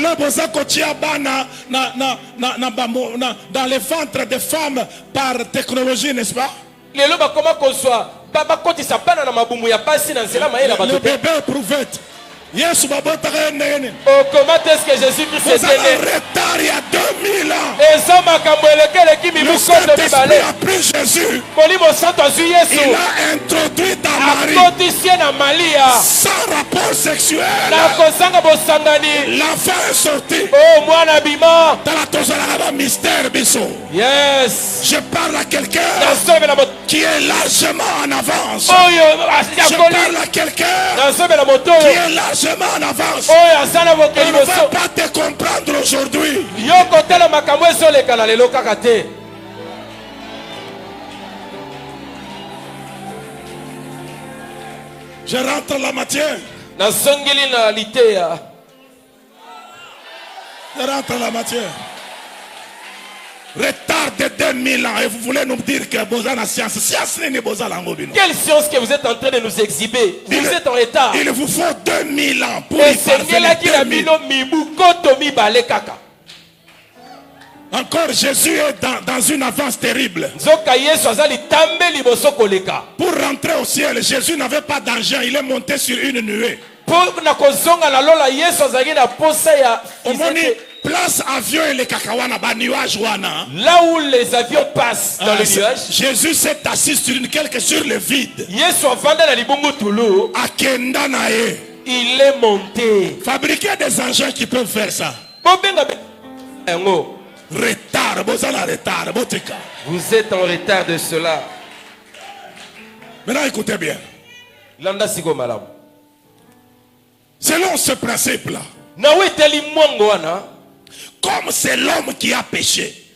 A: dans les ventres des femmes par technologie, n'est-ce pas? Le bébé prouvette. Yes, comment est-ce que Jésus-Christ est né? Retard il y a 2000 ans. Le Saint-Esprit a pris Jésus. Il a introduit dans Marie sans rapport sexuel. L'enfant est sorti. Dans la mystère,
B: yes.
A: Je parle à quelqu'un qui est largement en avance. Je parle à quelqu'un qui est largement en avance. Il ne va pas te comprendre aujourd'hui. Je rentre la matière. Je rentre la matière. Retard de 2000 ans et vous voulez nous dire que Bozana science.
B: Quelle science que vous êtes en train de nous exhiber? Vous êtes en retard.
A: Il vous faut 2000 ans pour y parvenir. Encore Jésus est dans une avance terrible. Pour rentrer au ciel, Jésus n'avait pas d'argent, il est monté sur une nuée. Place avion et les cacahuana, nuage wana.
B: Là où les avions passent dans le nuage,
A: Jésus s'est assis sur sur le vide.
B: Il est monté.
A: Fabriquer des engins qui peuvent faire ça. Retard,
B: vous êtes en retard de cela.
A: Maintenant écoutez bien. Selon ce principe-là, comme c'est l'homme qui a péché,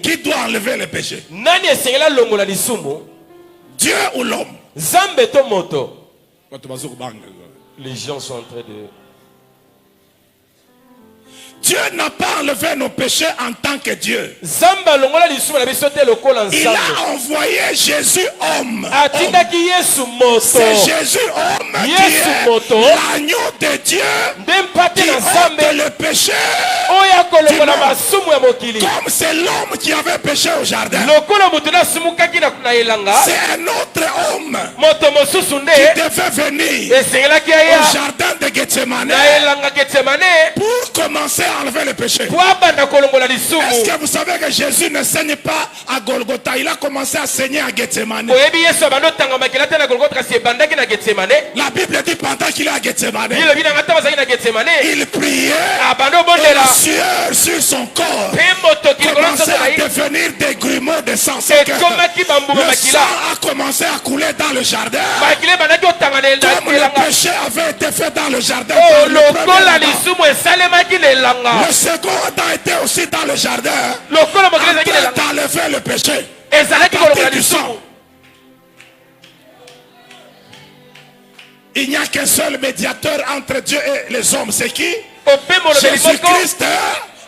A: qui doit enlever le péché? Dieu ou l'homme?
B: Les gens sont en train de...
A: Dieu n'a pas enlevé nos péchés en tant que Dieu.
B: Zamba longola lisumu na biso te lokola
A: Il
B: nzambe.
A: a envoyé Jésus homme.
B: Atindaki Yesu moto.
A: C'est Jésus homme qui
B: Yesu
A: est
B: moto.
A: l'agneau de Dieu
B: Ndempate
A: qui
B: na
A: ôte
B: nzambe
A: le péché.
B: oya kolongola masumu ya mokili.
A: Comme c'est l'homme qui avait péché au jardin.
B: Lokola moto nasumukaki na elanga.
A: C'est un autre homme
B: Moto mosusu nde
A: qui devait venir
B: esengelaki aya
A: au jardin de Gethsemane
B: na elanga Getsemane
A: pour commencer à enlever le péché.
B: po abanda kolongola lisumu.
A: Est-ce que vous savez que Jésus ne saigne pas à Golgotha? Il a commencé à saigner à Gethsemane.
B: oyebi Yesu abanda otangamaki te na Golgotha kasi ebandaki na Getsemane.
A: La Bible dit pendant qu'il est à Gethsemane,
B: Bilobi nanga ta bazalaki na Getsemane
A: il priait
B: abanda
A: et
B: obondela
A: la sueur sur son corps
B: mpe motoki likolo
A: commençait
B: nzoto na
A: à
B: ye
A: devenir des grumeaux de sang. C'est que
B: ekomaki bambuma
A: le sang
B: makila
A: a commencé à couler dans le jardin.
B: makila ebandaki otanga na
A: Comme le
B: elanga
A: péché avait été fait dans le jardin.
B: o
A: par le
B: lokola
A: premier Adam.
B: lisumu esalemaki na elanga
A: Le second Adam était aussi dans le jardin.
B: lokola
A: En
B: mokili ezalaki na
A: train
B: elanga
A: d'enlever le péché.
B: ezalaki
A: À
B: kolongola
A: partir du
B: lisumu.
A: sang. Il n'y a qu'un seul médiateur entre Dieu et les hommes. C'est qui?
B: ope molobeli moko
A: Jésus-Christ,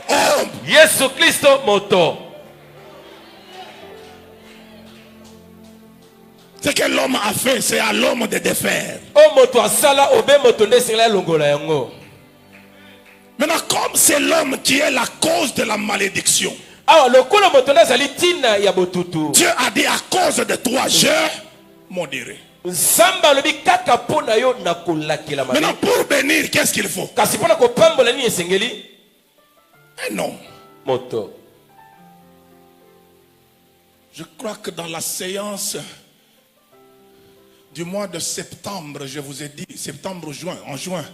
A: homme.
B: Yesu Kristo moto.
A: Ce que l'homme a fait, c'est à l'homme de défaire.
B: O moto asala obe moto nde esengela elongola yango.
A: Maintenant, comme c'est l'homme qui est la cause de la malédiction,
B: Awa lokola moto nde azali ntina ya botutu.
A: Dieu a dit à cause de toi, je maudirai.
B: Nzambe alobi kaka mpo na yo nakolakela mabe.
A: Maintenant, pour bénir, qu'est-ce qu'il faut?
B: Kasi mpo na kopambola nini esengeli?
A: Non.
B: Moto.
A: Je crois que dans la séance du mois de septembre, je vous ai dit, en juin,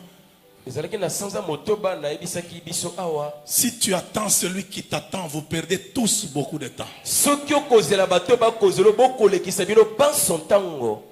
B: Ezalaki na sanza motoba na ebisaki biso awa.
A: si tu attends celui qui t'attend, vous perdez tous beaucoup de temps.
B: Soki okozela bato bakozela bokolekisa bino banso ntango.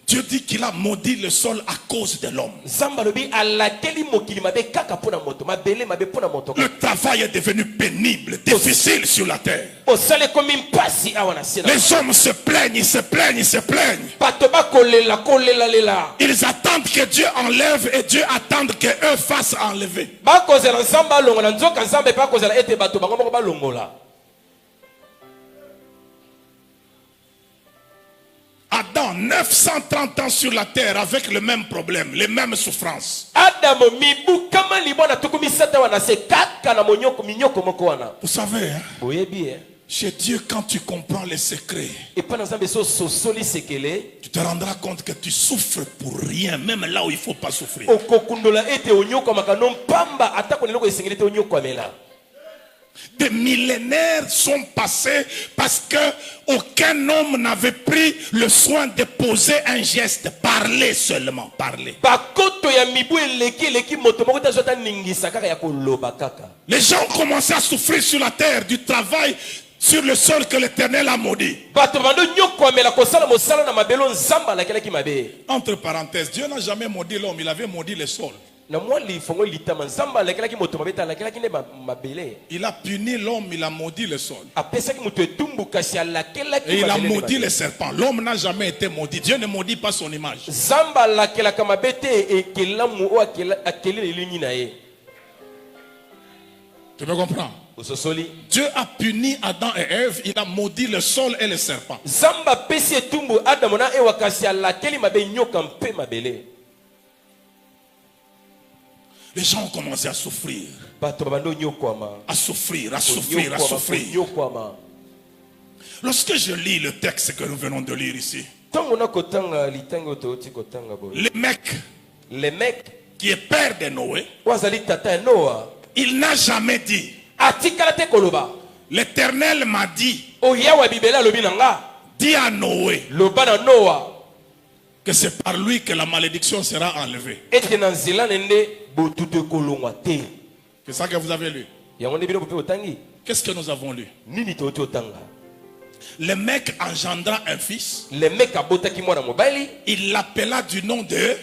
A: Dieu dit qu'il a maudit le sol à cause de l'homme.
B: Nzambe alobi alakeli mokili mabe kaka mpo na moto mabele mabe mpo na moto.
A: Le travail est devenu pénible, difficile sur la terre.
B: Osala ekomi mpasi awa na se na
A: Les hommes se plaignent, ils se plaignent, ils se plaignent.
B: bato bakolela kolela lela.
A: Ils attendent que Dieu enlève et Dieu attend qu'eux fassent enlever.
B: Bakozela nzambe alongola nzoka nzambe mpe akozela ete bato bango moko balongola.
A: Adam, 930 ans sur la terre avec le même problème, les mêmes souffrances.
B: Adam mibu kama libona tukumisata wana se kaka na monyoko minyoko moko wana.
A: Vous savez, hein,
B: Boyebi
A: chez Dieu, quand tu comprends les secrets,
B: et pas nzambe so sosoli sekele
A: tu te rendras compte que tu souffres pour rien, même là où il ne faut pas souffrir.
B: okokundola ete onyoko makano pamba atako neloko esengeli te onyoko amela.
A: Des millénaires sont passés parce que aucun homme n'avait pris le soin de poser un geste, parler seulement, parler.
B: Bakoto ya mibu eleki moto moko ta jota ningisa kaka ya koloba kaka.
A: Les gens commençaient à souffrir sur la terre du travail sur le sol que l'Éternel a maudit.
B: Bato bando nyoko amela kosala mosala na mabelo nzamba la keleki mabe.
A: Entre parenthèses, Dieu n'a jamais maudit l'homme, il avait maudit le sol.
B: Na mwa li fongo litama nzamba la keleki moto mabeta la keleki ne mabele.
A: Il a puni l'homme, il a maudit le sol.
B: Apesaki moto etumbu kasi ala keleki
A: Et il a maudit les serpents. L'homme n'a jamais été maudit. Dieu ne maudit pas son image.
B: Zamba la kelaka mabete ekelamu o akeli elingi na ye.
A: Tu me comprends?
B: Ososoli.
A: Dieu a puni Adam et Ève, il a maudit le sol et les serpents.
B: Zamba pesi etumbu Adam na ewa kasi ala keli mabe nyoka mpe mabele.
A: Les gens ont commencé à souffrir.
B: Bato bando nyokwama.
A: À souffrir, à souffrir, à souffrir.
B: Nyokwama.
A: Lorsque je lis le texte que nous venons de lire ici,
B: Tango na kotanga litango toti kotanga boy.
A: le mec qui est père de Noé,
B: Wazali tata Noah.
A: il n'a jamais dit,
B: Atikala te koloba.
A: l'Éternel m'a dit,
B: O yawa bibela lobi nanga.
A: dis à Noé
B: Loba na Noah.
A: que c'est par lui que la malédiction sera enlevée.
B: Ete na nzela nende botutu kolongwa te.
A: C'est ça que vous avez lu.
B: Yango ne bino pope otangi.
A: Qu'est-ce que nous avons lu?
B: Nini toti otanga.
A: Le mec engendra un fils,
B: Le mec abotaki mwana mobali.
A: il l'appela du nom de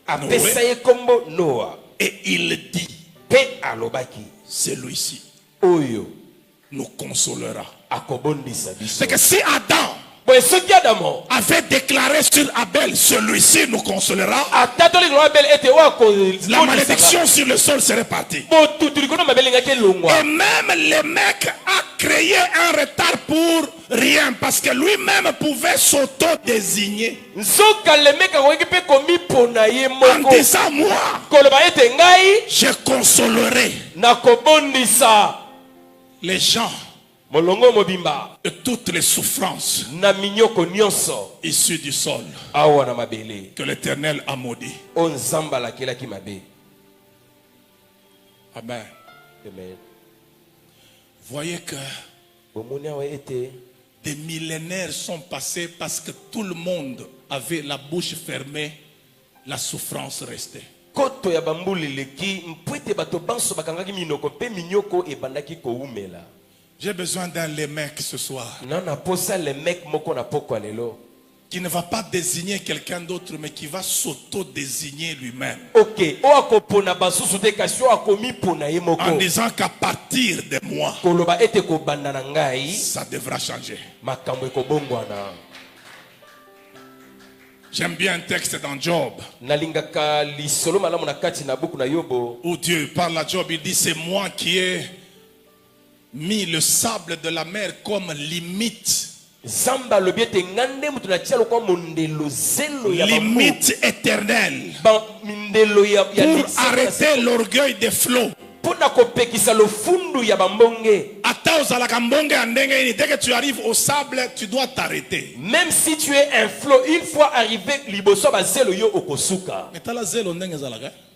B: Apesa
A: Noé
B: ye kombo Noah.
A: et il dit,
B: Pe alobaki.
A: celui-ci
B: Oyo
A: nous consolera.
B: akobondisa biso.
A: C'est que si Adam avait déclaré sur Abel, celui-ci nous consolera, la malédiction sur le sol serait partie. Et même le mec a créé un retard pour rien, parce que lui-même pouvait s'auto-désigner en disant, moi, je consolerai les gens de toutes les souffrances issues du sol que l'Éternel a maudit. Amen. Voyez que des millénaires sont passés parce que tout le monde avait la bouche fermée, la souffrance restait. J'ai besoin d'un Lémec ce soir qui ne va pas désigner quelqu'un d'autre, mais qui va s'auto-désigner lui-même. En disant qu'à partir de moi, ça devra changer. J'aime bien un texte dans Job où Dieu parle à Job, il dit, c'est moi qui ai mis le sable de la mer comme limite. Limite éternelle pour arrêter l'orgueil des flots. Dès que tu arrives au sable, tu dois t'arrêter.
B: Même si tu es un flot, une fois arrivé,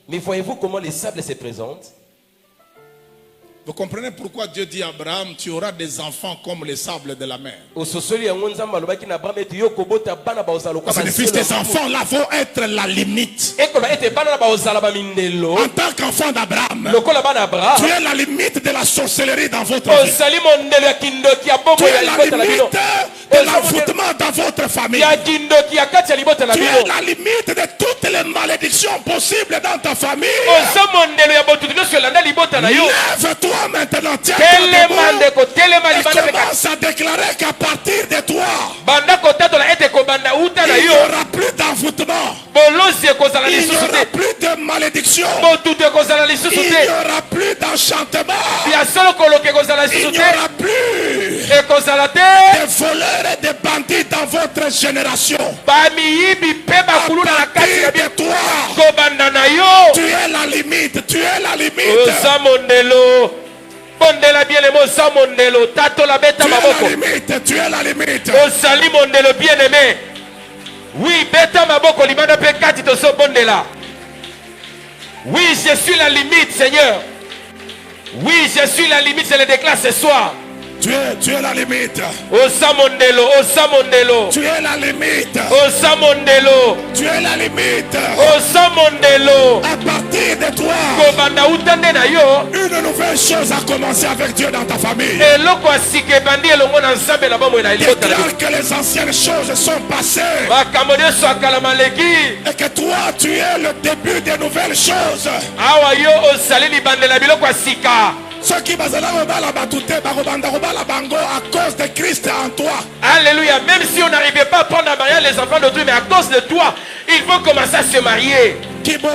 B: mais voyez-vous comment les sables se présentent?
A: Vous comprenez pourquoi Dieu dit à Abraham, tu auras des enfants comme les sables de la mer. Parce que les fils des enfants là vont être la limite. En tant qu'enfant d'Abraham, tu es la limite de la sorcellerie dans votre vie. Tu es la limite de l'envoûtement dans votre famille. Tu es la limite de toutes les malédictions possibles dans ta famille. Lève-toi maintenant, tiens et commence à déclarer qu'à partir de toi, il n'y aura plus d'envoûtement, il n'y aura plus de malédiction, il n'y aura plus d'enchantement, il n'y aura plus de voleurs et de bandits dans votre génération. À partir de toi, tu es la limite, tu es la limite.
B: Bondela bien les mots sans mondelo, tato la bête à ma boko.
A: Tu es la limite.
B: Osali mondelo bien aimé. Oui, bête à ma boko, limana pekati to so bondela. Oui, je suis la limite, Seigneur. Oui, je suis la limite, je le déclare ce soir.
A: Tu es la limite.
B: Osamondelo, Osamondelo.
A: Tu es la limite.
B: Osamondelo.
A: Tu es la limite.
B: Osamondelo.
A: À partir de toi, une nouvelle chose a commencé avec Dieu dans ta famille. Déclare que les anciennes choses sont passées. Et que toi, tu es le début des nouvelles choses. Ceux qui à cause de Christ en toi.
B: Alléluia. Même si on n'arrivait pas à prendre en mariage les enfants d'autrui, mais à cause de toi, il faut commencer à se marier.
A: Il faut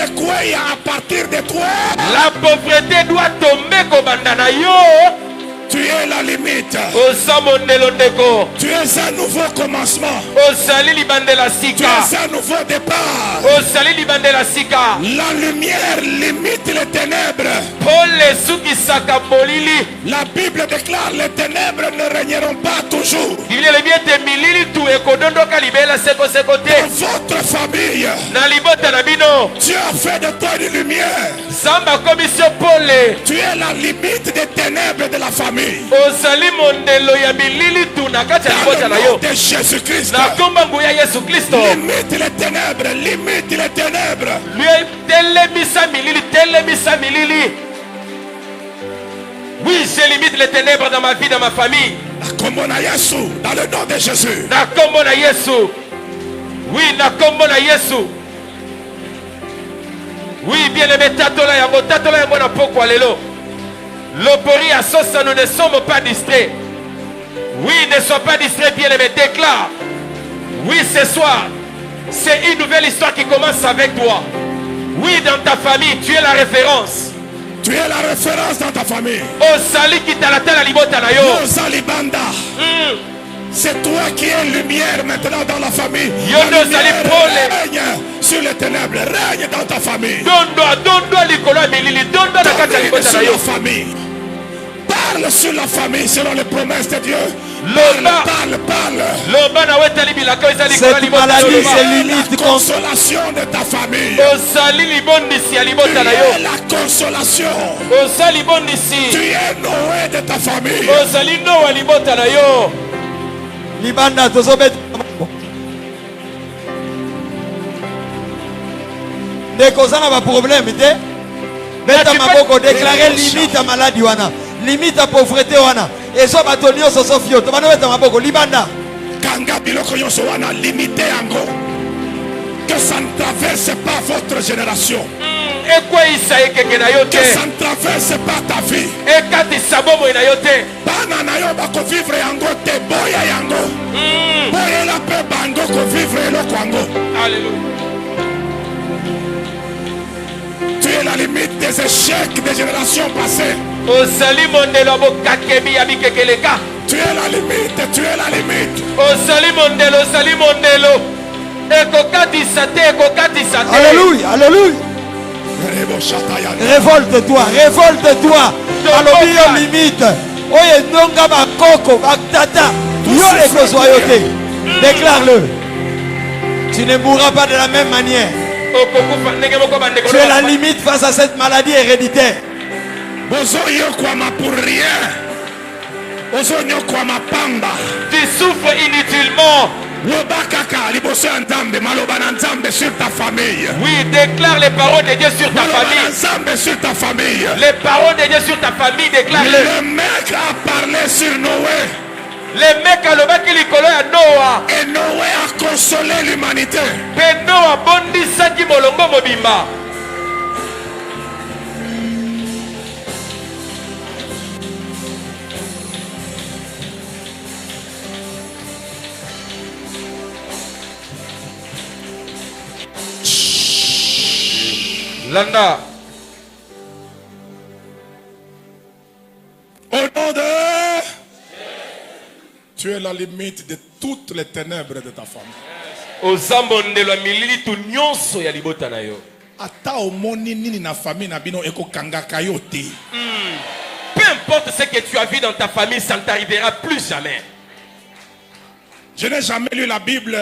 A: écouer à partir de toi.
B: La pauvreté doit tomber comme
A: tu es la limite.
B: Tu
A: es un nouveau commencement.
B: Tu es
A: un nouveau départ. La lumière limite les ténèbres. La Bible déclare les ténèbres ne régneront pas toujours. Dans votre famille, Dieu a fait de toi une lumière. Tu es la limite des ténèbres de la famille. Dans le nom de Jésus-Christ, limite les ténèbres, limite les ténèbres.
B: Oui, je limite les ténèbres dans ma vie, dans ma famille.
A: Dans le nom de Jésus.
B: Oui, Nakombona Yesu. Oui, bien aimé, tatola yango na poko alelo. L'opori à sosa, nous ne sommes pas distraits. Oui, ne sois pas distrait, bien-aimé. Déclare. Oui, ce soir, c'est une nouvelle histoire qui commence avec toi. Oui, dans ta famille, tu es la référence.
A: Tu es la référence dans ta famille.
B: Oh, sali qui t'a la tête à libota na yo.
A: Yo Zalibanda. C'est toi qui es lumière maintenant dans la famille.
B: Yo
A: La
B: no
A: lumière
B: Zali Paul.
A: règne sur les ténèbres. Règne dans ta famille.
B: Dondo likolo milili. Dondo na kati ya libota na
A: Sur
B: yo.
A: la famille. Parle sur la famille selon les promesses de Dieu.
B: Loba.
A: Parle.
B: Loba na weta libilaka ezali kola
C: Cette
B: libota na
C: maladie,
B: yo.
C: c'est
A: La
C: limite contre
A: consolation de ta famille.
B: Osali libondisi ya
A: Tu
B: libota na
A: es
B: yo.
A: la consolation.
B: Osali libondisi.
A: Tu es Noé de ta famille.
B: Osali noa libota na yo.
C: libanda tozobeta ndeko oza na baproblème te beta maboko déclare limite ya maladi wana limite ya pauvreté wana ezwa bato nyonso sofi yo tobana beta maboko libanda
A: Kanga biloko nyonso wana limité yango. Que ça ne traverse pas votre génération.
B: Ekweyisa ekeke na yo
A: Que
B: te.
A: ça ne traverse pas ta vie.
B: Ekatisa bomoi na yo te.
A: Bana na yo bako vivre yango te. Boya yango. Boya la pe bango ko vivre eloko yango.
B: Alléluia.
A: Tu es la limite des échecs des générations passées.
B: Osali mondelo bokakemi ya bikekeleka.
A: Tu es la limite. Tu es la limite.
B: Osali mondelo. Ekokatisa te, ekokatisa te.
C: alléluia alléluia
A: Rebo Shataya.
C: révolte-toi alobi yo limite oyo enonga bakoko batata yo ekozwa yo te déclare-le tu ne mourras pas de la même manière
B: Okokufa ndenge moko bandeko.
C: tu es la limite face à cette maladie héréditaire
A: Bozo yokwama pour rien. Bozo yokwama pamba.
B: Tu souffres inutilement.
A: Lobakaka liboso ya Nzambe. Maloba na Nzambe sur ta famille.
B: Oui, déclare les paroles de Dieu sur ta
A: Maloba na
B: famille.
A: Nzambe sur ta famille.
B: Les paroles de Dieu sur ta famille, déclare-le.
A: Le mec a parlé sur Noé.
B: Les mecs alobaki likolo ya Noa.
A: Et Noé a consolé l'humanité.
B: Pe Noa bondisaki molongo mobimba. Landa.
A: Au nom de... Tu es la limite de toutes les ténèbres de ta famille.
B: Ozambondelo ya milili tu nyonso ya libota na yo.
A: Ata omoni nini na famille na bino eko kangaka yo te.
B: Peu importe ce que tu as vu dans ta famille, ça ne t'arrivera plus jamais.
A: Je n'ai jamais lu la Bible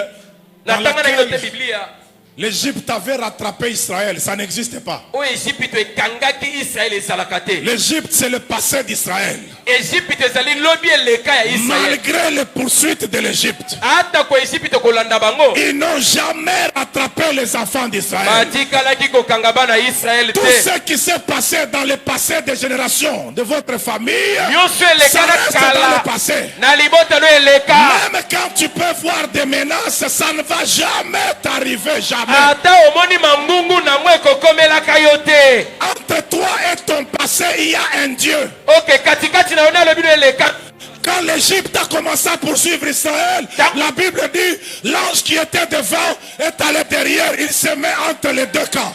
B: La
A: dans
B: tanga na yo te
A: laquelle
B: Biblia.
A: l'Égypte avait rattrapé Israël. Ça n'existe pas.
B: O Égypte ekangaki Israël ezalaka te.
A: L'Égypte, c'est le passé d'Israël.
B: Égypte ezali lobi eleka ya Israël.
A: Malgré les poursuites de l'Égypte,
B: Ata ko Égypte kolanda bango.
A: ils n'ont jamais rattrapé les enfants d'Israël.
B: Batikalaki kokanga bana Israël
A: Tout
B: te.
A: ce qui s'est passé dans le passé des générations de votre famille,
B: Nyonso
A: ça
B: eleka na
A: reste dans
B: kala.
A: le passé.
B: Na libota no eleka.
A: Même quand tu peux voir des menaces, ça ne va jamais t'arriver, jamais.
B: Ata omoni mangungu na mwe kokomelaka yo te.
A: Entre toi et ton passé, il y a un Dieu.
B: Ok, katikati na yo na lobi no eleka.
A: Quand l'Égypte a commencé à poursuivre Israël, la Bible dit, l'ange qui était devant est allé derrière. Il se met entre les deux camps.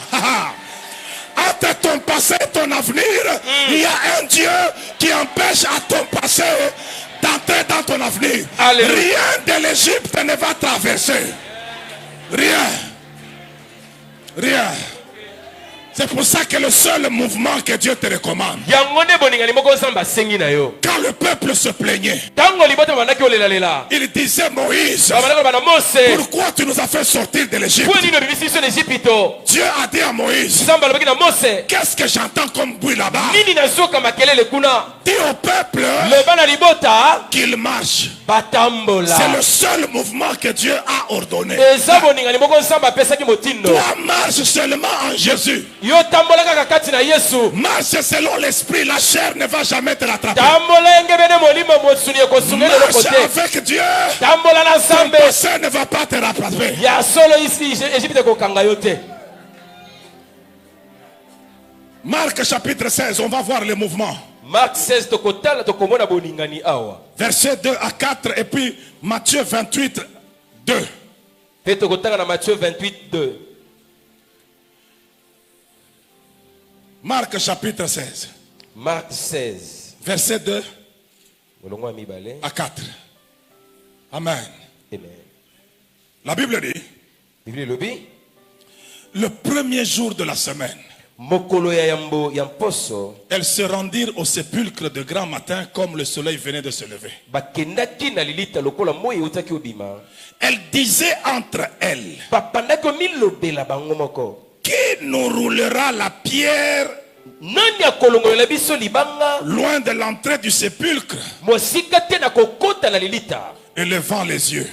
A: Entre ton passé et ton avenir, il y a un Dieu qui empêche à ton passé d'entrer dans ton avenir.
B: Alléluia.
A: Rien de l'Égypte ne va traverser. Rien. Rien. C'est pour ça que le seul mouvement que Dieu te recommande,
B: Yango ne boningani moko zamba sengi na yo.
A: quand le peuple se plaignait,
B: Tango libota bandaki olela lela.
A: il disait, Moïse,
B: Babana bana Mose.
A: pourquoi tu nous as fait sortir de l'Égypte?
B: Kwa nini bibisi so n'Egypto?
A: Dieu a dit à Moïse,
B: Zamba lobaki na Mose.
A: qu'est-ce que j'entends comme bruit là-bas?
B: Nini nazoka makelele kuna?
A: Dis au peuple
B: Le bana libota
A: qu'il marche.
B: batambola.
A: C'est le seul mouvement que Dieu a ordonné.
B: Eza boningani moko nzamba pesaki motindo.
A: Toi, marche seulement en Jésus.
B: Yo tambola kaka kati na Yesu.
A: Marche selon l'esprit. La chair ne va jamais te rattraper.
B: Tambola ngebene molimo mosuni ekosungele
A: Marche
B: lokote.
A: avec Dieu.
B: Tambola na
A: Ton
B: Nzambe.
A: passé ne va pas te rattraper.
B: Ya solo isi Égypte kokanga yo te.
A: Marc chapitre 16, on va voir le mouvement.
B: Marc 16 tokotala tokomona boningani awa.
A: Versets 2 à 4 et puis Matthieu 28, 2.
B: Pe tokotala na Matthieu 28 2.
A: Marc chapitre 16.
B: Marc 16
A: Verset 2
B: molongo ya mibale.
A: à 4. Amen.
B: Amen.
A: La Bible dit,
B: Bible lobi
A: le premier jour de la semaine,
B: mokolo ya yambo ya mposo
A: elles se rendirent au sépulcre de grand matin comme le soleil venait de se lever.
B: bakendaki na lilita lokola moi eutaki obima.
A: Elles disaient entre elles,
B: Bapandaki milobela bango moko.
A: qui nous roulera la pierre
B: Nani akolongolela biso libanga
A: loin de l'entrée du sépulcre?
B: mosika te na kokota na lilita.
A: Et levant les yeux,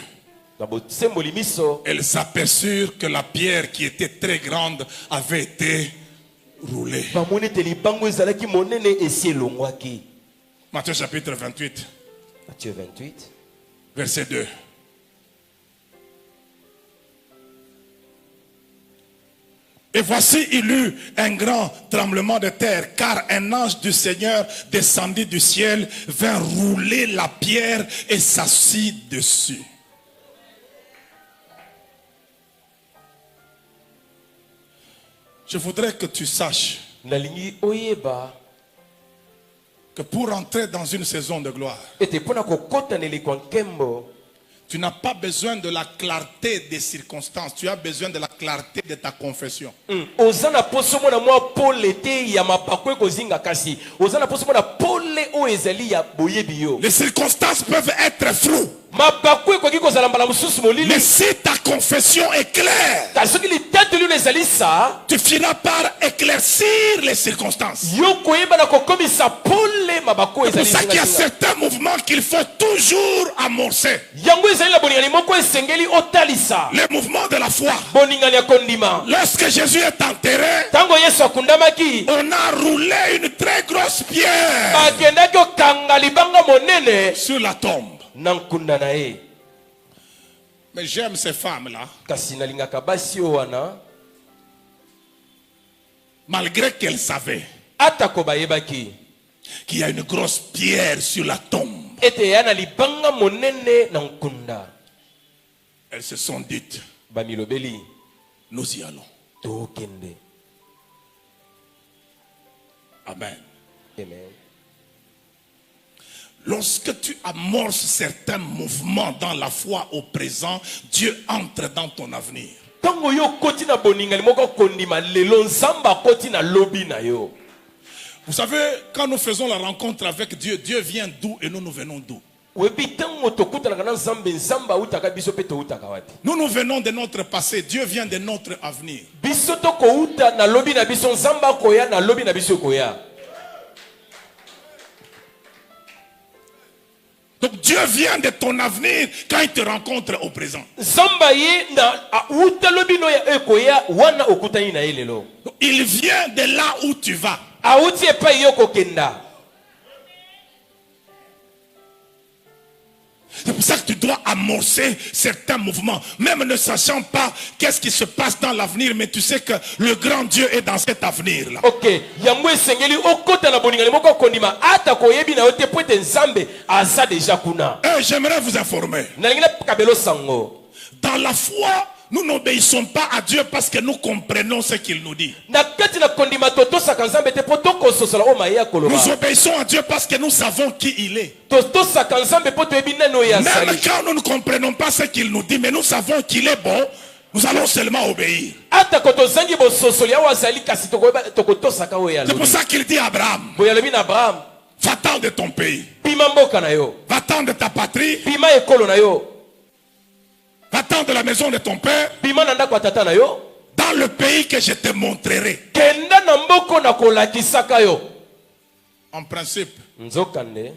B: Na botsemboli miso
A: elles s'aperçurent que la pierre qui était très grande avait été roulée.
B: bamoni te libango ezalaki monene esi elongwaki.
A: Matthieu chapitre 28,
B: Matthieu 28
A: verset 2. Et voici, il eut un grand tremblement de terre, car un ange du Seigneur descendit du ciel, vint rouler la pierre et s'assit dessus. Je voudrais que tu saches
B: nalingi oyeba
A: que pour entrer dans une saison de gloire,
B: ete mpona kokota na elekwa nkembo
A: tu n'as pas besoin de la clarté des circonstances, tu as besoin de la clarté de ta confession.
B: oza na poso mona mwa pole te ya mapako ekozinga kasi oza na poso mona pole oyo ezali ya boyebi yo.
A: Les circonstances peuvent être floues,
B: mapako ekoki kozala mbala mosusu molili
A: mais si ta confession est claire,
B: kasi soki litateli oyo ezali sa
A: tu finiras par éclaircir les circonstances.
B: yo koyeba na kokomisa pole mabako
A: C'est pour
B: ezali
A: ça qu'il y a
B: zingazinga.
A: certains mouvements qu'il faut toujours amorcer.
B: yango ezali na boningani moko esengeli otalisa
A: Les mouvements de la foi.
B: boningani ya kondima.
A: Lorsque Jésus est enterré,
B: ntango yesu akundamaki
A: on a roulé une très grosse pierre
B: bakendaki okanga libanga monene
A: sur la tombe.
B: na nkunda na ye.
A: Mais j'aime ces femmes-là,
B: kasi nalingaka basi oyo wana
A: malgré qu'elles savaient
B: atako bayebaki
A: qu'il y a une grosse pierre sur la tombe.
B: ete eya na libanga monene na nkunda.
A: Elles se sont dites,
B: bamilobeli
A: nous y allons.
B: tokende.
A: Amen.
B: Amen.
A: Lorsque tu amorces certains mouvements dans la foi au présent, Dieu entre dans ton avenir.
B: ntango yo okoti na boningani moko kondima lelo nzambe akoti na lobi na yo.
A: Vous savez, quand nous faisons la rencontre avec Dieu, Dieu vient d'où et nous venons d'où?
B: oyebi ntango tokutanaka na nzambe nzambe autaka biso mpe toutaka wapi.
A: Nous venons de notre passé, Dieu vient de notre avenir.
B: biso tokouta na lobi na biso nzambe akoya na lobi na biso ekoya.
A: Donc Dieu vient de ton avenir quand il te rencontre au présent.
B: nzambe ye na auta lobi no ya ekoya wana okutani na ye lelo.
A: Donc, il vient de là où tu vas.
B: auti epai yo kokenda.
A: C'est pour ça que tu dois amorcer certains mouvements, même ne sachant pas qu'est-ce qui se passe dans l'avenir, mais tu sais que le grand Dieu est dans cet avenir-là.
B: Ok, yango esengeli okota na boningani moko kondima ata koyebi na yo te po ete nzambe aza deja kuna.
A: Et j'aimerais vous informer,
B: nalingi nakabelo sango
A: dans la foi, nous n'obéissons pas à Dieu parce que nous comprenons ce qu'il nous dit.
B: na kati na kondima totosaka nzambe te po tokososola oyo maye ya koloba.
A: Nous obéissons à Dieu parce que nous savons qui il est.
B: totosaka nzambe po toyebi nani oyo
A: Même
B: azali.
A: quand nous ne comprenons pas ce qu'il nous dit, mais nous savons qu'il est bon, nous allons seulement obéir.
B: ata ko tozangi bososoli awo azali kasi tokotosaka oyo
A: C'est pour
B: yalobi.
A: ça qu'il dit à Abraham,
B: boye alobi na abraham
A: va-t'en de ton pays,
B: pima mboka na yo,
A: va-t'en de ta patrie,
B: pima ekolo na yo,
A: va-t'en de la maison de ton père,
B: pima na ndako ya tata na yo,
A: dans le pays que je te montrerai.
B: kenda na mboko na kolakisaka yo.
A: En principe,
B: nzokande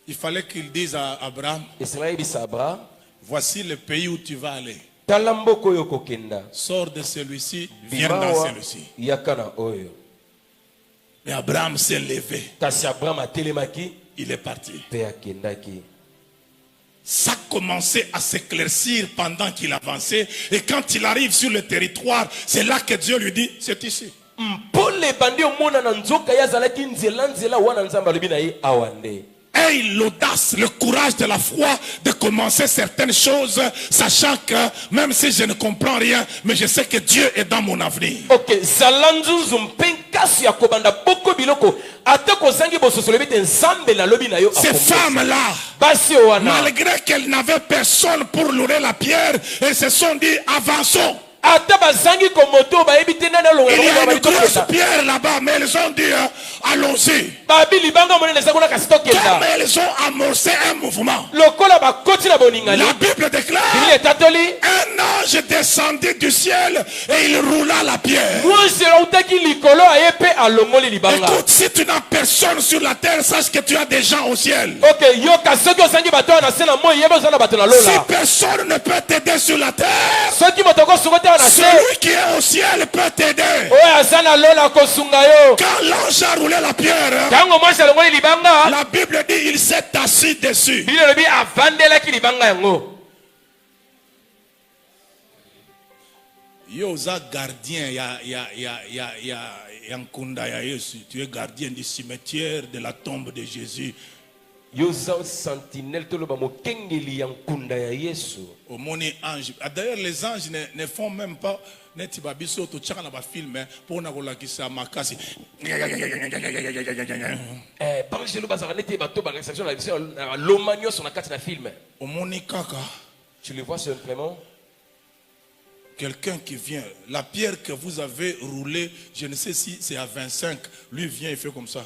A: il fallait qu'il dise à Abraham,
B: esengeli yebisa abraham
A: voici le pays où tu vas aller.
B: tala mboko oyo kokenda,
A: Sors de celui-ci, viens dans
B: bimawa
A: celui-ci.
B: yaka na oyo.
A: Mais Abraham s'est levé,
B: kasi abraham atelemaki
A: il est parti.
B: mpe akendaki.
A: Ça commençait à s'éclaircir pendant qu'il avançait. Et quand il arrive sur le territoire, c'est là que Dieu lui dit, c'est ici.
B: mpole le bandi omona na nzoka yazalaki nzela wana nzambe alobi na ye awande.
A: Aie l'audace, le courage de la foi de commencer certaines choses, sachant que même si je ne comprends rien, mais je sais que Dieu est dans mon avenir.
B: Ok, zalanzunzu mpenkasi ya kobanda boko biloko ate kozangi bososolo bite nzambe na lobi na yo.
A: Ces femmes-là,
B: basi wana
A: malgré qu'elles n'avaient personne pour louer la pierre, elles se sont dit avançons.
B: ata bazangi komoto bayebi te nani alonga
A: Il y a une grosse pierre là-bas, mais elles ont dit allons-y.
B: babi libanga monene eza kuna kasi tokenda.
A: Comme elles ont amorcé un mouvement.
B: lokola bakoti na boningani.
A: La Bible déclare
B: biblia etatoli
A: un ange descendit du ciel et il roula la pierre.
B: mwasi autaki likolo aye mpe alongoli libanga.
A: Écoute, si tu n'as personne sur la terre, sache que tu as des gens au ciel.
B: ok yoka soki osangi bato wana se na moi yeba oza na bato na
A: Si
B: lola.
A: personne ne peut t'aider sur la terre,
B: soki moto akosunga te wana se
A: celui qui est au ciel peut t'aider.
B: oyo aza na lola akosunga yo.
A: Quand l'ange a roulé la pierre,
B: ntango mwasi alongoli libanga
A: la Bible dit il s'est assis dessus.
B: biblia elobi avandelaki libanga yango.
A: Yo za gardien ya nkunda ya Yesu. Tu es gardien du cimetière de la tombe de Jésus.
B: yoza sentinelle toloba mokengeli ya nkunda ya yesu.
A: Au moni ange. D'ailleurs les anges ne font même pas neti babiso to tchaka na ba film pour na kolakisa makasi.
B: bangelo bazaka neti bato bareception na biso loma nyonso na kati na film.
A: Au moni kaka.
B: Tu le vois simplement.
A: Quelqu'un qui vient, la pierre que vous avez roulée, je ne sais si c'est à 25, lui vient, il fait comme ça.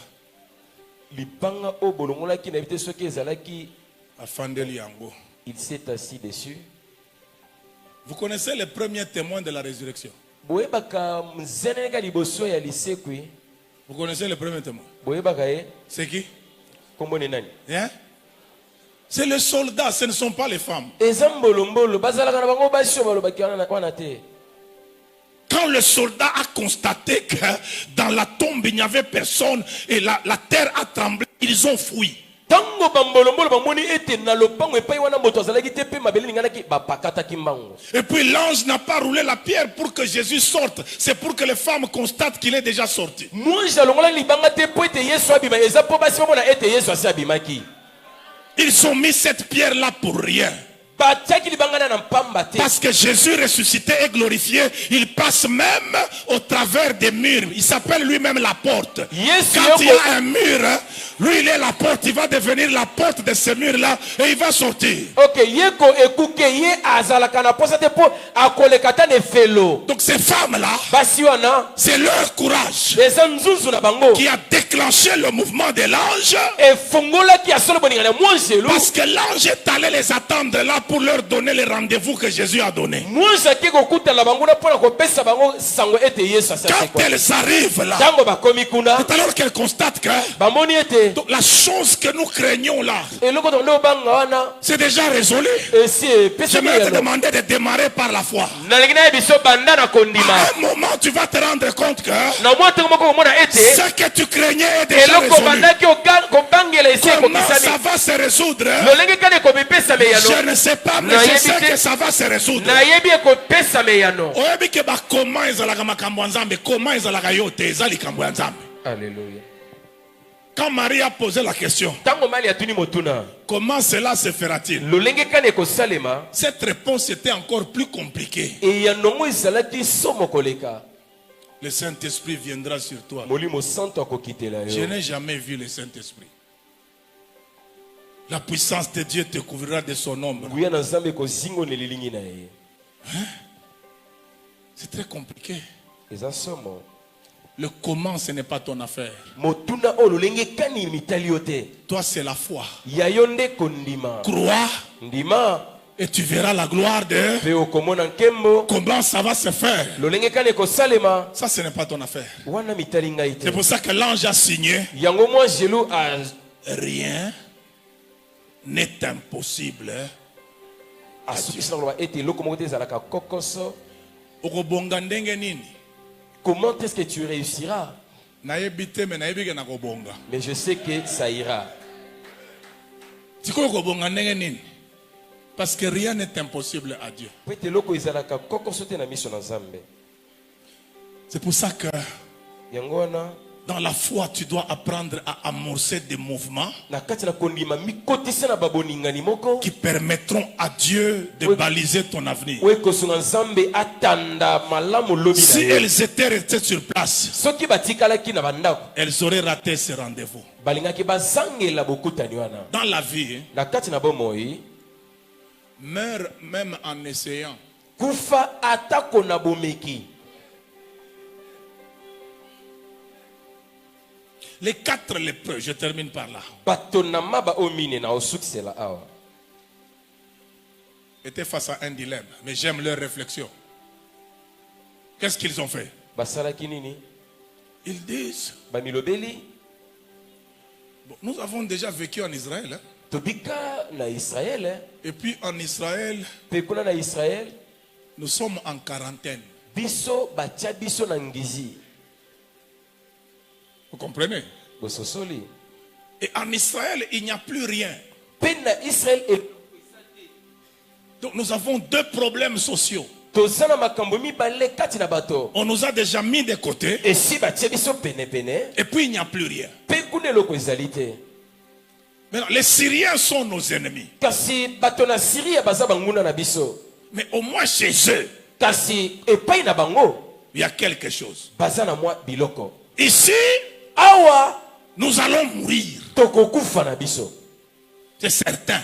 B: Libanga o bolongolaki na bité soki ezalaki
A: Afandeli yango.
B: il s'est assis dessus.
A: Vous connaissez les premiers témoins de la résurrection?
B: boyebaka mzenenga liboso ya lisekwi.
A: Vous connaissez les premiers témoins?
B: boyebaka ye
A: C'est qui?
B: kombone nani?
A: Hein? C'est les soldats, ce ne sont pas les femmes.
B: ezambolombolo bazalaka na bango basi oyo balobaki wana te.
A: Quand le soldat a constaté que dans la tombe il n'y avait personne et la terre a tremblé, ils ont fui.
B: Tango bambolombolo bamoni ete na lopango epai wana moto azalaki te pe mabele ninganaki bapakataki mbango.
A: Et puis l'ange n'a pas roulé la pierre pour que Jésus sorte. C'est pour que les femmes constatent qu'il est déjà sorti.
B: mwasi alongola libanga te po ete yesu abima eza po basi bamona ete yesu asi abimaki.
A: Ils ont mis cette pierre là pour rien.
B: batiaki libanga na mpamba te.
A: Parce que Jésus ressuscité et glorifié, il passe même au travers des murs. Il s'appelle lui-même la porte.
B: Yesu
A: Quand il y
B: yoko
A: a un mur, lui il est la porte, il va devenir la porte de ce mur-là et il va sortir.
B: ok yeko ekuke ye azalaka na posa te po akoleka ta ne felo.
A: Donc ces femmes-là,
B: basi wana
A: c'est leur courage
B: eza nzuzu na bango
A: qui a déclenché le mouvement de l'ange.
B: efungolaki asolo boninga na mwasi
A: Parce que l'ange est allé les attendre là pour leur donner le rendez-vous que Jésus a donné.
B: mwasi ake kokutana bango na mpona kopesa bango sango ete yesu
A: Quand elles arrivent là,
B: ntango bakomi kuna
A: c'est alors qu'elles constatent que
B: bamoni ete
A: donc, la chose que nous craignons là,
B: eloko tondo obanga wana
A: c'est déjà résolu.
B: esi
A: Je
B: epesami
A: vais te
B: yano
A: demander de démarrer par la foi.
B: nalingi na ye biso banda na kondima.
A: À un moment, tu vas te rendre compte que
B: na mwa ntango moko komona ete
A: ce que tu craignais est déjà
B: eloko
A: résolu.
B: bandaki kobangela esi
A: Comment ça
B: ekokisami
A: va se résoudre?
B: lolenge kani ekobipesame
A: Je
B: yano
A: ne sais pas, mais je sais que ça va se résoudre.
B: nayebi ekopesame yano.
A: Oyebi ke ba comment ezalaka makambo ya Nzambe, comment ezalaka yo te, eza likambo ya Nzambe.
B: Alléluia.
A: Quand Marie a posé la question,
B: ntango mali atuni motuna
A: comment cela se fera-t-il?
B: lolenge kani ekosalema
A: Cette réponse était encore plus compliquée.
B: eyanongo ezalaki somo koleka.
A: Le Saint-Esprit viendra sur toi.
B: molimo santo akokitela
A: Je
B: yo.
A: n'ai jamais vu le Saint-Esprit. La puissance de Dieu te couvrira de son ombre.
B: nguya na nzambe ekozingonela lilingi na ye.
A: C'est très compliqué.
B: eza somo.
A: Le comment, ce n'est pas ton affaire.
B: motuna oyo lolenge kani mitali yo te.
A: Toi, c'est la foi.
B: ya yo nde kondima.
A: Crois
B: ndima
A: et tu verras la gloire de...
B: mpe okomona nkembo.
A: Comment ça va se faire?
B: lolenge kani ekosalema
A: Ça, ce n'est pas ton affaire.
B: wana mitali ngai te.
A: C'est pour ça que l'ange a signé.
B: yango mwa jelu
A: Rien n'est impossible.
B: asukisi na koloba ete eloko moko te ezalaka kokoso.
A: Okobonga ndenge nini?
B: Comment est-ce que tu réussiras?
A: Nayebi te me nayebi ke nakobonga.
B: Mais je sais que ça ira.
A: Tiko okobonga ndenge nini? Parce que rien n'est impossible à Dieu.
B: Peut-être eloko ezalaka kokoso te na miso na Nzambe.
A: C'est pour ça que
B: yango wana
A: dans la foi, tu dois apprendre à amorcer des mouvements
B: na kati na kondima mikotisa na baboningani moko
A: qui permettront à Dieu de baliser ton avenir.
B: we kosunga nzambe atanda malamu lobi na
A: Si
B: yo.
A: elles étaient restées sur place,
B: soki batikalaki na bandako
A: elles auraient raté ce rendez-vous.
B: balingaki bazangela bokutani wana
A: Dans la vie,
B: na kati na bomoi
A: meurt même en essayant.
B: kufa atako na bomeki.
A: Les 4 lépreux, je termine par là,
B: bato na maba omine na osukisela awa
A: étaient face à un dilemme. Mais j'aime leur réflexion. Qu'est-ce qu'ils ont fait?
B: basalaki nini
A: Ils disent,
B: bamilobeli
A: bon, nous avons déjà vécu en Israël. Hein.
B: tobika na Israël
A: Et puis en Israël,
B: pe kuna na Israël
A: nous sommes en quarantaine.
B: biso batia biso na ngizi
A: Vous comprenez?
B: bososoli
A: Et en Israël, il n'y a plus rien.
B: pe na Israël
A: Donc nous avons 2 problèmes sociaux.
B: tozana makambo mibale kati na bato
A: On nous a déjà mis de côté.
B: esi batia biso pene
A: Et puis il n'y a plus rien.
B: pe kuna eloko ezali te.
A: Maintenant, les Syriens sont nos ennemis.
B: kasi bato na Syria baza banguna na biso
A: Mais au moins chez eux,
B: kasi epai na bango
A: il y a quelque chose.
B: baza na mwa biloko
A: Ici,
B: awa
A: nous allons mourir.
B: tokokufa na biso
A: C'est certain.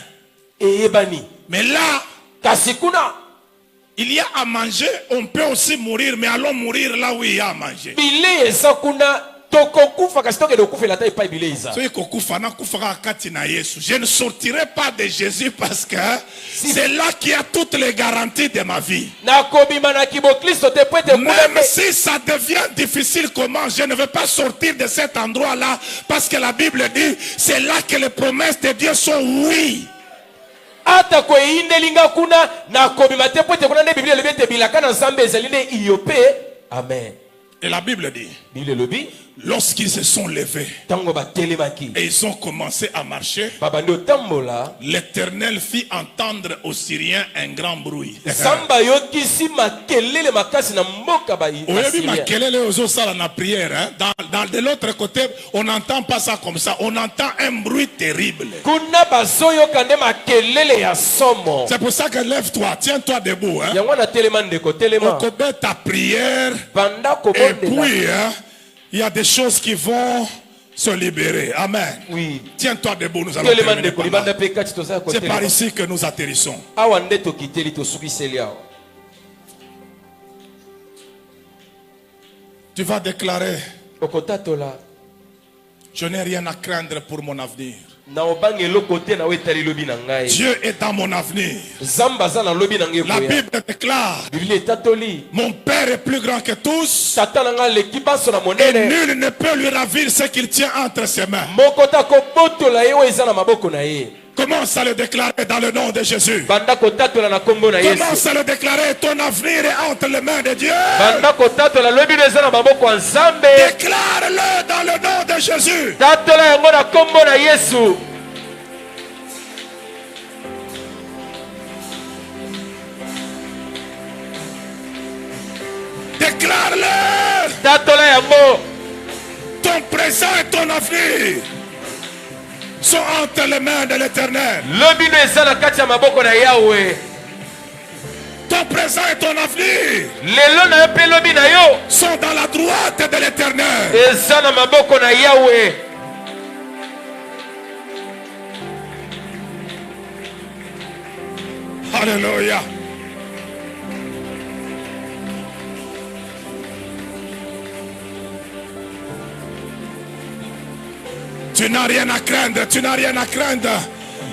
B: eyebani
A: Mais là,
B: kasi kuna
A: il y a à manger. On peut aussi mourir, mais allons mourir là où il y a à manger.
B: bile eza kuna tokokufa kasi tokende okufela ta epai bile eza.
A: Je ne sortirai pas de Jésus parce que c'est là qu'il y a toutes les garanties de ma vie.
B: nakobima na kiboklisto te po ete kuna
A: Même
B: mpe
A: si ça devient difficile, comment je ne veux pas sortir de cet endroit-là parce que la Bible dit c'est là que les promesses de Dieu sont oui.
B: ata koyindelinga kuna nakobima te po ete kuna nde biblia elobi ete bilaka na nzambe ezali nde iyo mpe amen.
A: Et la Bible dit,
B: biblia elobi
A: lorsqu'ils se sont levés
B: ntango batelemaki
A: et ils ont commencé à marcher,
B: babandi otambola
A: l'Éternel fit entendre aux Syriens un grand bruit.
B: nzambe ayokisi makelele makasi na mboka
A: Oyebi
B: basirien.
A: makelele ozosala na prière, hein? De l'autre côté, on n'entend pas ça comme ça. On entend un bruit terrible.
B: kuna bazoyoka nde makelele ya somo.
A: C'est pour ça que lève-toi, tiens-toi debout. Hein?
B: yango na telema ndeko telema
A: Okobe ta prière.
B: banda
A: Et
B: kobondela.
A: puis, hein, il y a des choses qui vont se libérer. Amen.
B: Oui.
A: Tiens-toi debout, nous allons
B: telema
A: terminer
B: ndeko
A: par là.
B: libanda mpe kati tozala
A: C'est par
B: kotelema
A: ici que nous atterrissons.
B: awa nde tokiteli tosukiseli awa.
A: Tu vas déclarer,
B: okotatola
A: je n'ai rien à craindre pour mon avenir.
B: na obanga eloko te na we etali lobi na ngai.
A: Dieu est dans mon avenir.
B: nzambe aza na lobi na ngai
A: La
B: koya.
A: Bible déclare,
B: biblia etatoli
A: mon Père est plus grand que tous.
B: tata na ngai aleki baso na
A: Et
B: monene
A: nul ne peut lui ravir ce qu'il tient entre ses mains.
B: moko ta kobotola ye oyo eza na maboko na ye.
A: Commence à le déclarer dans le nom de Jésus.
B: banda kotatola na kombo na yesu.
A: Commence à le déclarer. Ton avenir est entre les mains de Dieu.
B: banda kotatola lobi no eza na maboko ya nzambe.
A: Déclare-le dans le nom de Jésus.
B: tatola yango na kombo na yesu.
A: Déclare-le.
B: tatola yango.
A: Ton présent et ton avenir sont entre les mains de l'Éternel.
B: lobi no eza na kati ya maboko na yawe.
A: Ton présent et ton avenir
B: lelo na yo mpe lobi na yo
A: sont dans la droite de l'Éternel.
B: eza na maboko na yawe.
A: Alléluia. Tu n'as rien à craindre, tu n'as rien à craindre.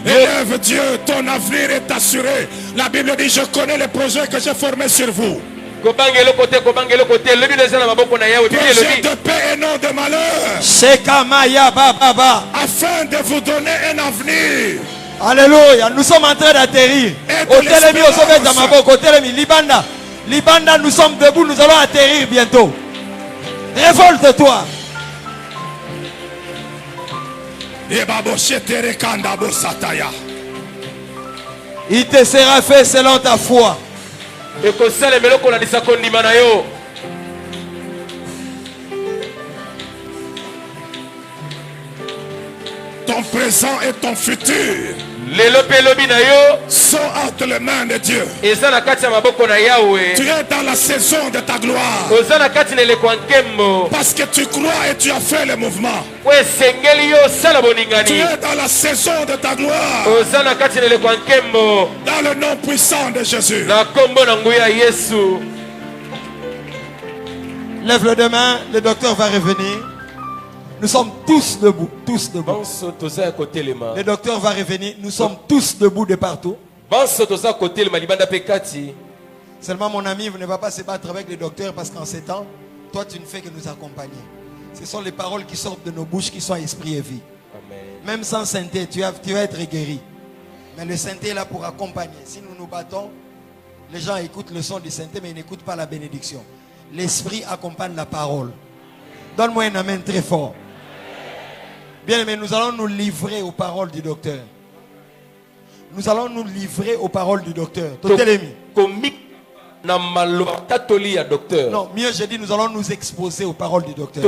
A: Élève Dieu, ton avenir est assuré. La Bible dit, je connais les projets que j'ai formés sur vous.
B: kobanga eloko te kobanga eloko te lobi no eza na maboko na yawe. biblia
A: Projet
B: elobi
A: de paix et non de malheur.
C: Shekamaya Baba.
A: Afin de vous donner un avenir.
C: Alléluia. Nous sommes en train d'atterrir.
A: Et de
C: Otelemi
A: l'espérance.
C: Osoveta Maboko. Otelemi Libanda. Libanda, nous sommes debout. Nous allons atterrir bientôt. Révolte-toi. Il te sera fait selon ta foi.
B: ekosalema eloko na lisako ndima na yo.
A: présent et ton futur sont entre les mains de Dieu. Tu es dans la saison de ta gloire. Parce que tu crois et tu as fait le mouvement. Tu es dans la saison de ta gloire. Dans le nom puissant de Jésus.
C: Lève le deux mains, le docteur va revenir. Nous sommes tous debout, tous debout. Le docteur va revenir, nous sommes tous debout de partout. Seulement mon ami, vous ne va pas se battre avec le docteur parce qu'en ces temps, toi tu ne fais que nous accompagner. Ce sont les paroles qui sortent de nos bouches qui sont esprit et vie. Amen. Même sans sainteté, tu vas être guéri. Mais le sainteté est là pour accompagner. Si nous nous battons, les gens écoutent le son du sainteté mais ils n'écoutent pas la bénédiction. L'esprit accompagne la parole. Donne-moi un amen très fort. Bien aimé, nous allons nous livrer aux paroles du docteur. Nous allons nous livrer aux paroles du docteur. Non, mieux j'ai dit, nous allons nous exposer aux paroles du docteur.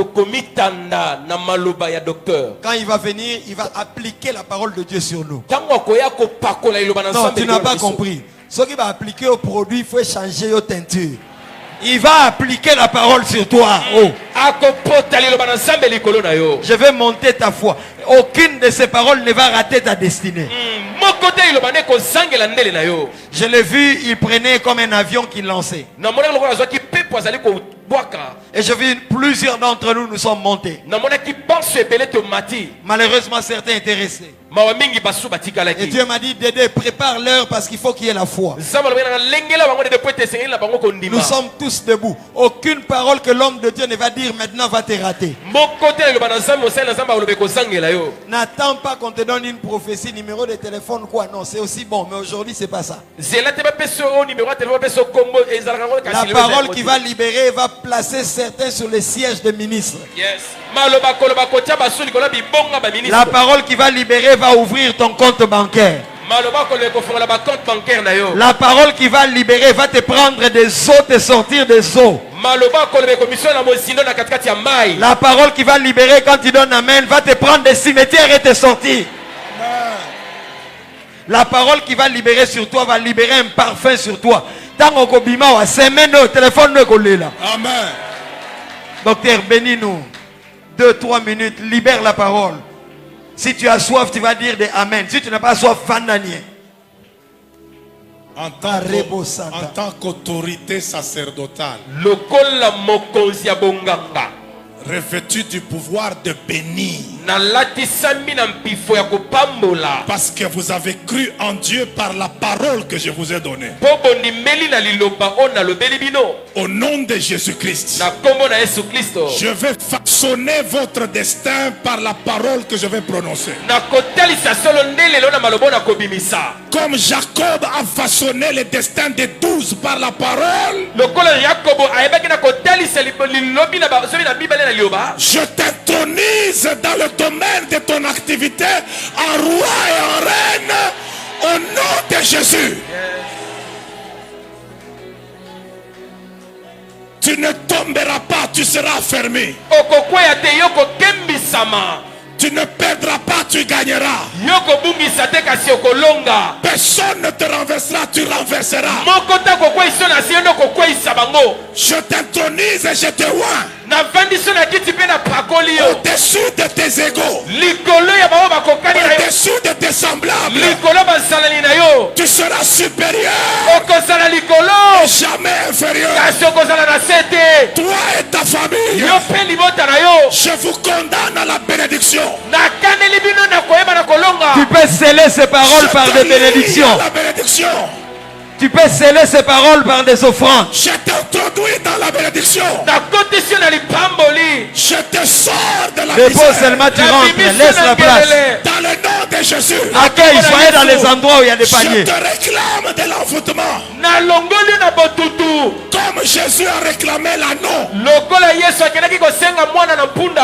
C: Quand il va venir, il va appliquer la parole de Dieu sur nous. Non, tu n'as pas compris. Ce qui va appliquer au produit, il faut changer aux teintures. Il va appliquer la parole sur toi. Oh. Je vais monter ta foi. Aucune de ces paroles ne va rater ta destinée. Je l'ai vu, il prenait comme un avion qu'il lançait. Et je vis plusieurs d'entre nous, nous sommes montés. Malheureusement, certains étaient restés. Et Dieu m'a dit, Dédé, prépare l'heure parce qu'il faut qu'il y ait la foi. Nous sommes tous debout. Aucune parole que l'homme de Dieu ne va dire maintenant va te rater. N'attends pas qu'on te donne une prophétie, numéro de téléphone, quoi. Non, c'est aussi bon, mais aujourd'hui, c'est pas ça. La parole qui va libérer va placer certains sur les sièges de ministres. Yes. La parole qui va libérer va ouvrir ton compte bancaire. La parole qui va libérer va te prendre des eaux, te sortir des eaux. La parole qui va libérer quand tu donnes amen va te prendre des cimetières et te sortir. La parole qui va libérer sur toi va libérer un parfum sur toi. Amen. Docteur, bénis-nous. 2-3 minutes, libère la parole. Si tu as soif, tu vas dire des amen. Si tu n'as pas soif, fananier.
A: En tant qu'autorité sacerdotale, revêtu du pouvoir de bénir, parce que vous avez cru en Dieu par la parole que je vous ai donnée. Au nom de Jésus-Christ, je vais façonner votre destin par la parole que je vais prononcer. Comme Jacob a façonné le destin des 12 par la parole, je t'intronise dans le domaine de ton activité en roi et en reine au nom de Jésus. Tu ne tomberas pas, tu seras fermé. Tu ne perdras pas, tu gagneras. Personne ne te renversera, tu renverseras. Je t'intronise et je te oins au-dessus de tes égaux, au-dessus de tes semblables. Tu seras supérieur et jamais inférieur. Toi et ta famille, je vous condamne à la bénédiction.
C: Tu peux sceller ces paroles par des bénédictions. Tu peux sceller ces paroles par des offrandes.
A: Je t'introduis dans la bénédiction. Je te sors de la misère.
C: Dépose seulement, tu rentres. Laisse la place.
A: Dans le nom de Jésus.
C: Accueille, soyez dans les endroits où il y a des paniers.
A: Je te réclame de l'envoûtement. Comme Jésus a réclamé l'anneau.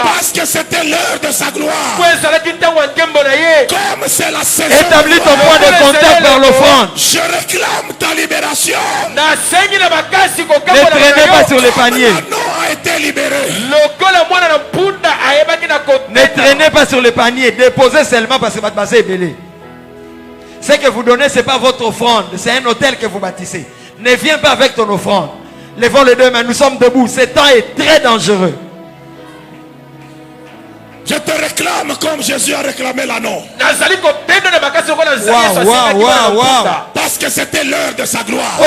A: Parce que c'était l'heure de sa gloire. Comme c'est la saison.
C: Établis ton point de contact par l'offrande.
A: Je réclame ta libération.
C: Ne traînez pas sur les paniers.
A: L'anneau a été libéré.
C: Ne traînez pas sur le panier. Déposez seulement parce que votre bassin est belé. Ce que vous donnez, ce n'est pas votre offrande. C'est un hôtel que vous bâtissez. Ne viens pas avec ton offrande. Levons les deux mains. Nous sommes debout. Ce temps est très dangereux.
A: Je te réclame comme Jésus a réclamé l'anneau.
C: Wow.
A: Parce que c'était l'heure de sa gloire.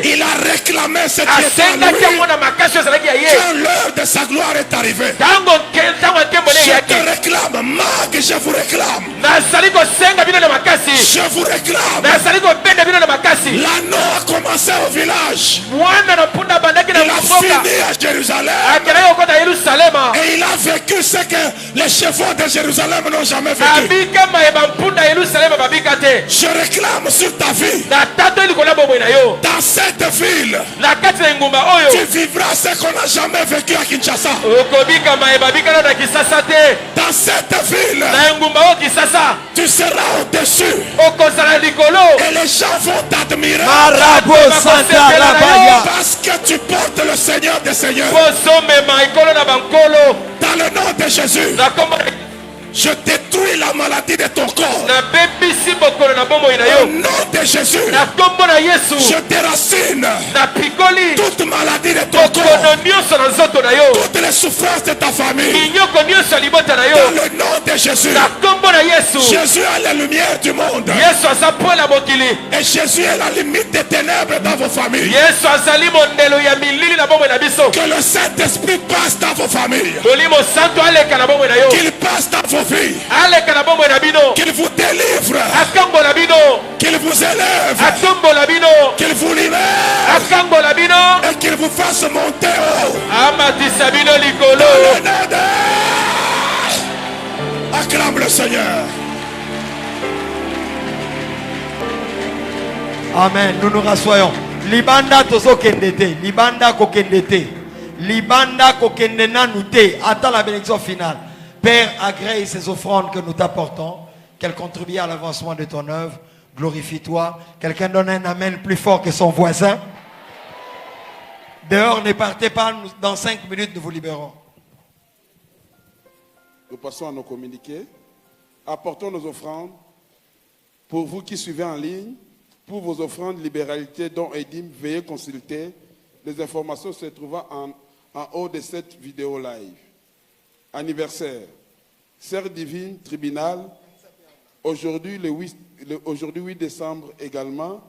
A: Il a réclamé ce qui était à lui. Quand l'heure de sa gloire est arrivée, je te réclame, Mag, je vous réclame. Je vous réclame. L'anneau a commencé au village. Il a fini à Jérusalem. Et il a vécu ce que les chevaux de Jérusalem n'ont jamais vécu. Je réclame sur ta vie. Dans cette ville, tu vivras ce qu'on n'a jamais vécu à Kinshasa. Dans cette ville, tu seras au-dessus. Et les gens vont t'admirer. Parce que tu portes le Seigneur des Seigneurs. Dans le nom de Jésus, je détruis la maladie de ton corps. Au nom de Jésus, je déracine toute maladie de ton corps, toutes les souffrances de ta famille. Dans le nom de Jésus, Jésus est la lumière du monde. Et Jésus est la limite des ténèbres dans vos familles. Que le Saint-Esprit passe dans vos familles. Qu'il passe dans vos vies. Qu'il vous délivre. Qu'il vous élève. Qu'il vous libère. Et qu'il vous fasse monter haut. Acclame le Seigneur.
C: Amen. Nous nous rassoyons. Libanda tozo kendete. Libanda kokendete. Libanda kokendena nute. Attends la bénédiction finale. Père, agrée ces offrandes que nous t'apportons, qu'elles contribuent à l'avancement de ton œuvre. Glorifie-toi. Quelqu'un donne un amen plus fort que son voisin. Dehors, ne partez pas. Dans 5 minutes, nous vous libérons.
D: Nous passons à nos communiqués. Apportons nos offrandes. Pour vous qui suivez en ligne, pour vos offrandes, libéralité, dons et dîmes, veuillez consulter les informations se trouvant en haut de cette vidéo live. Anniversaire. Sœur divine, tribunal. Aujourd'hui, 8 décembre également,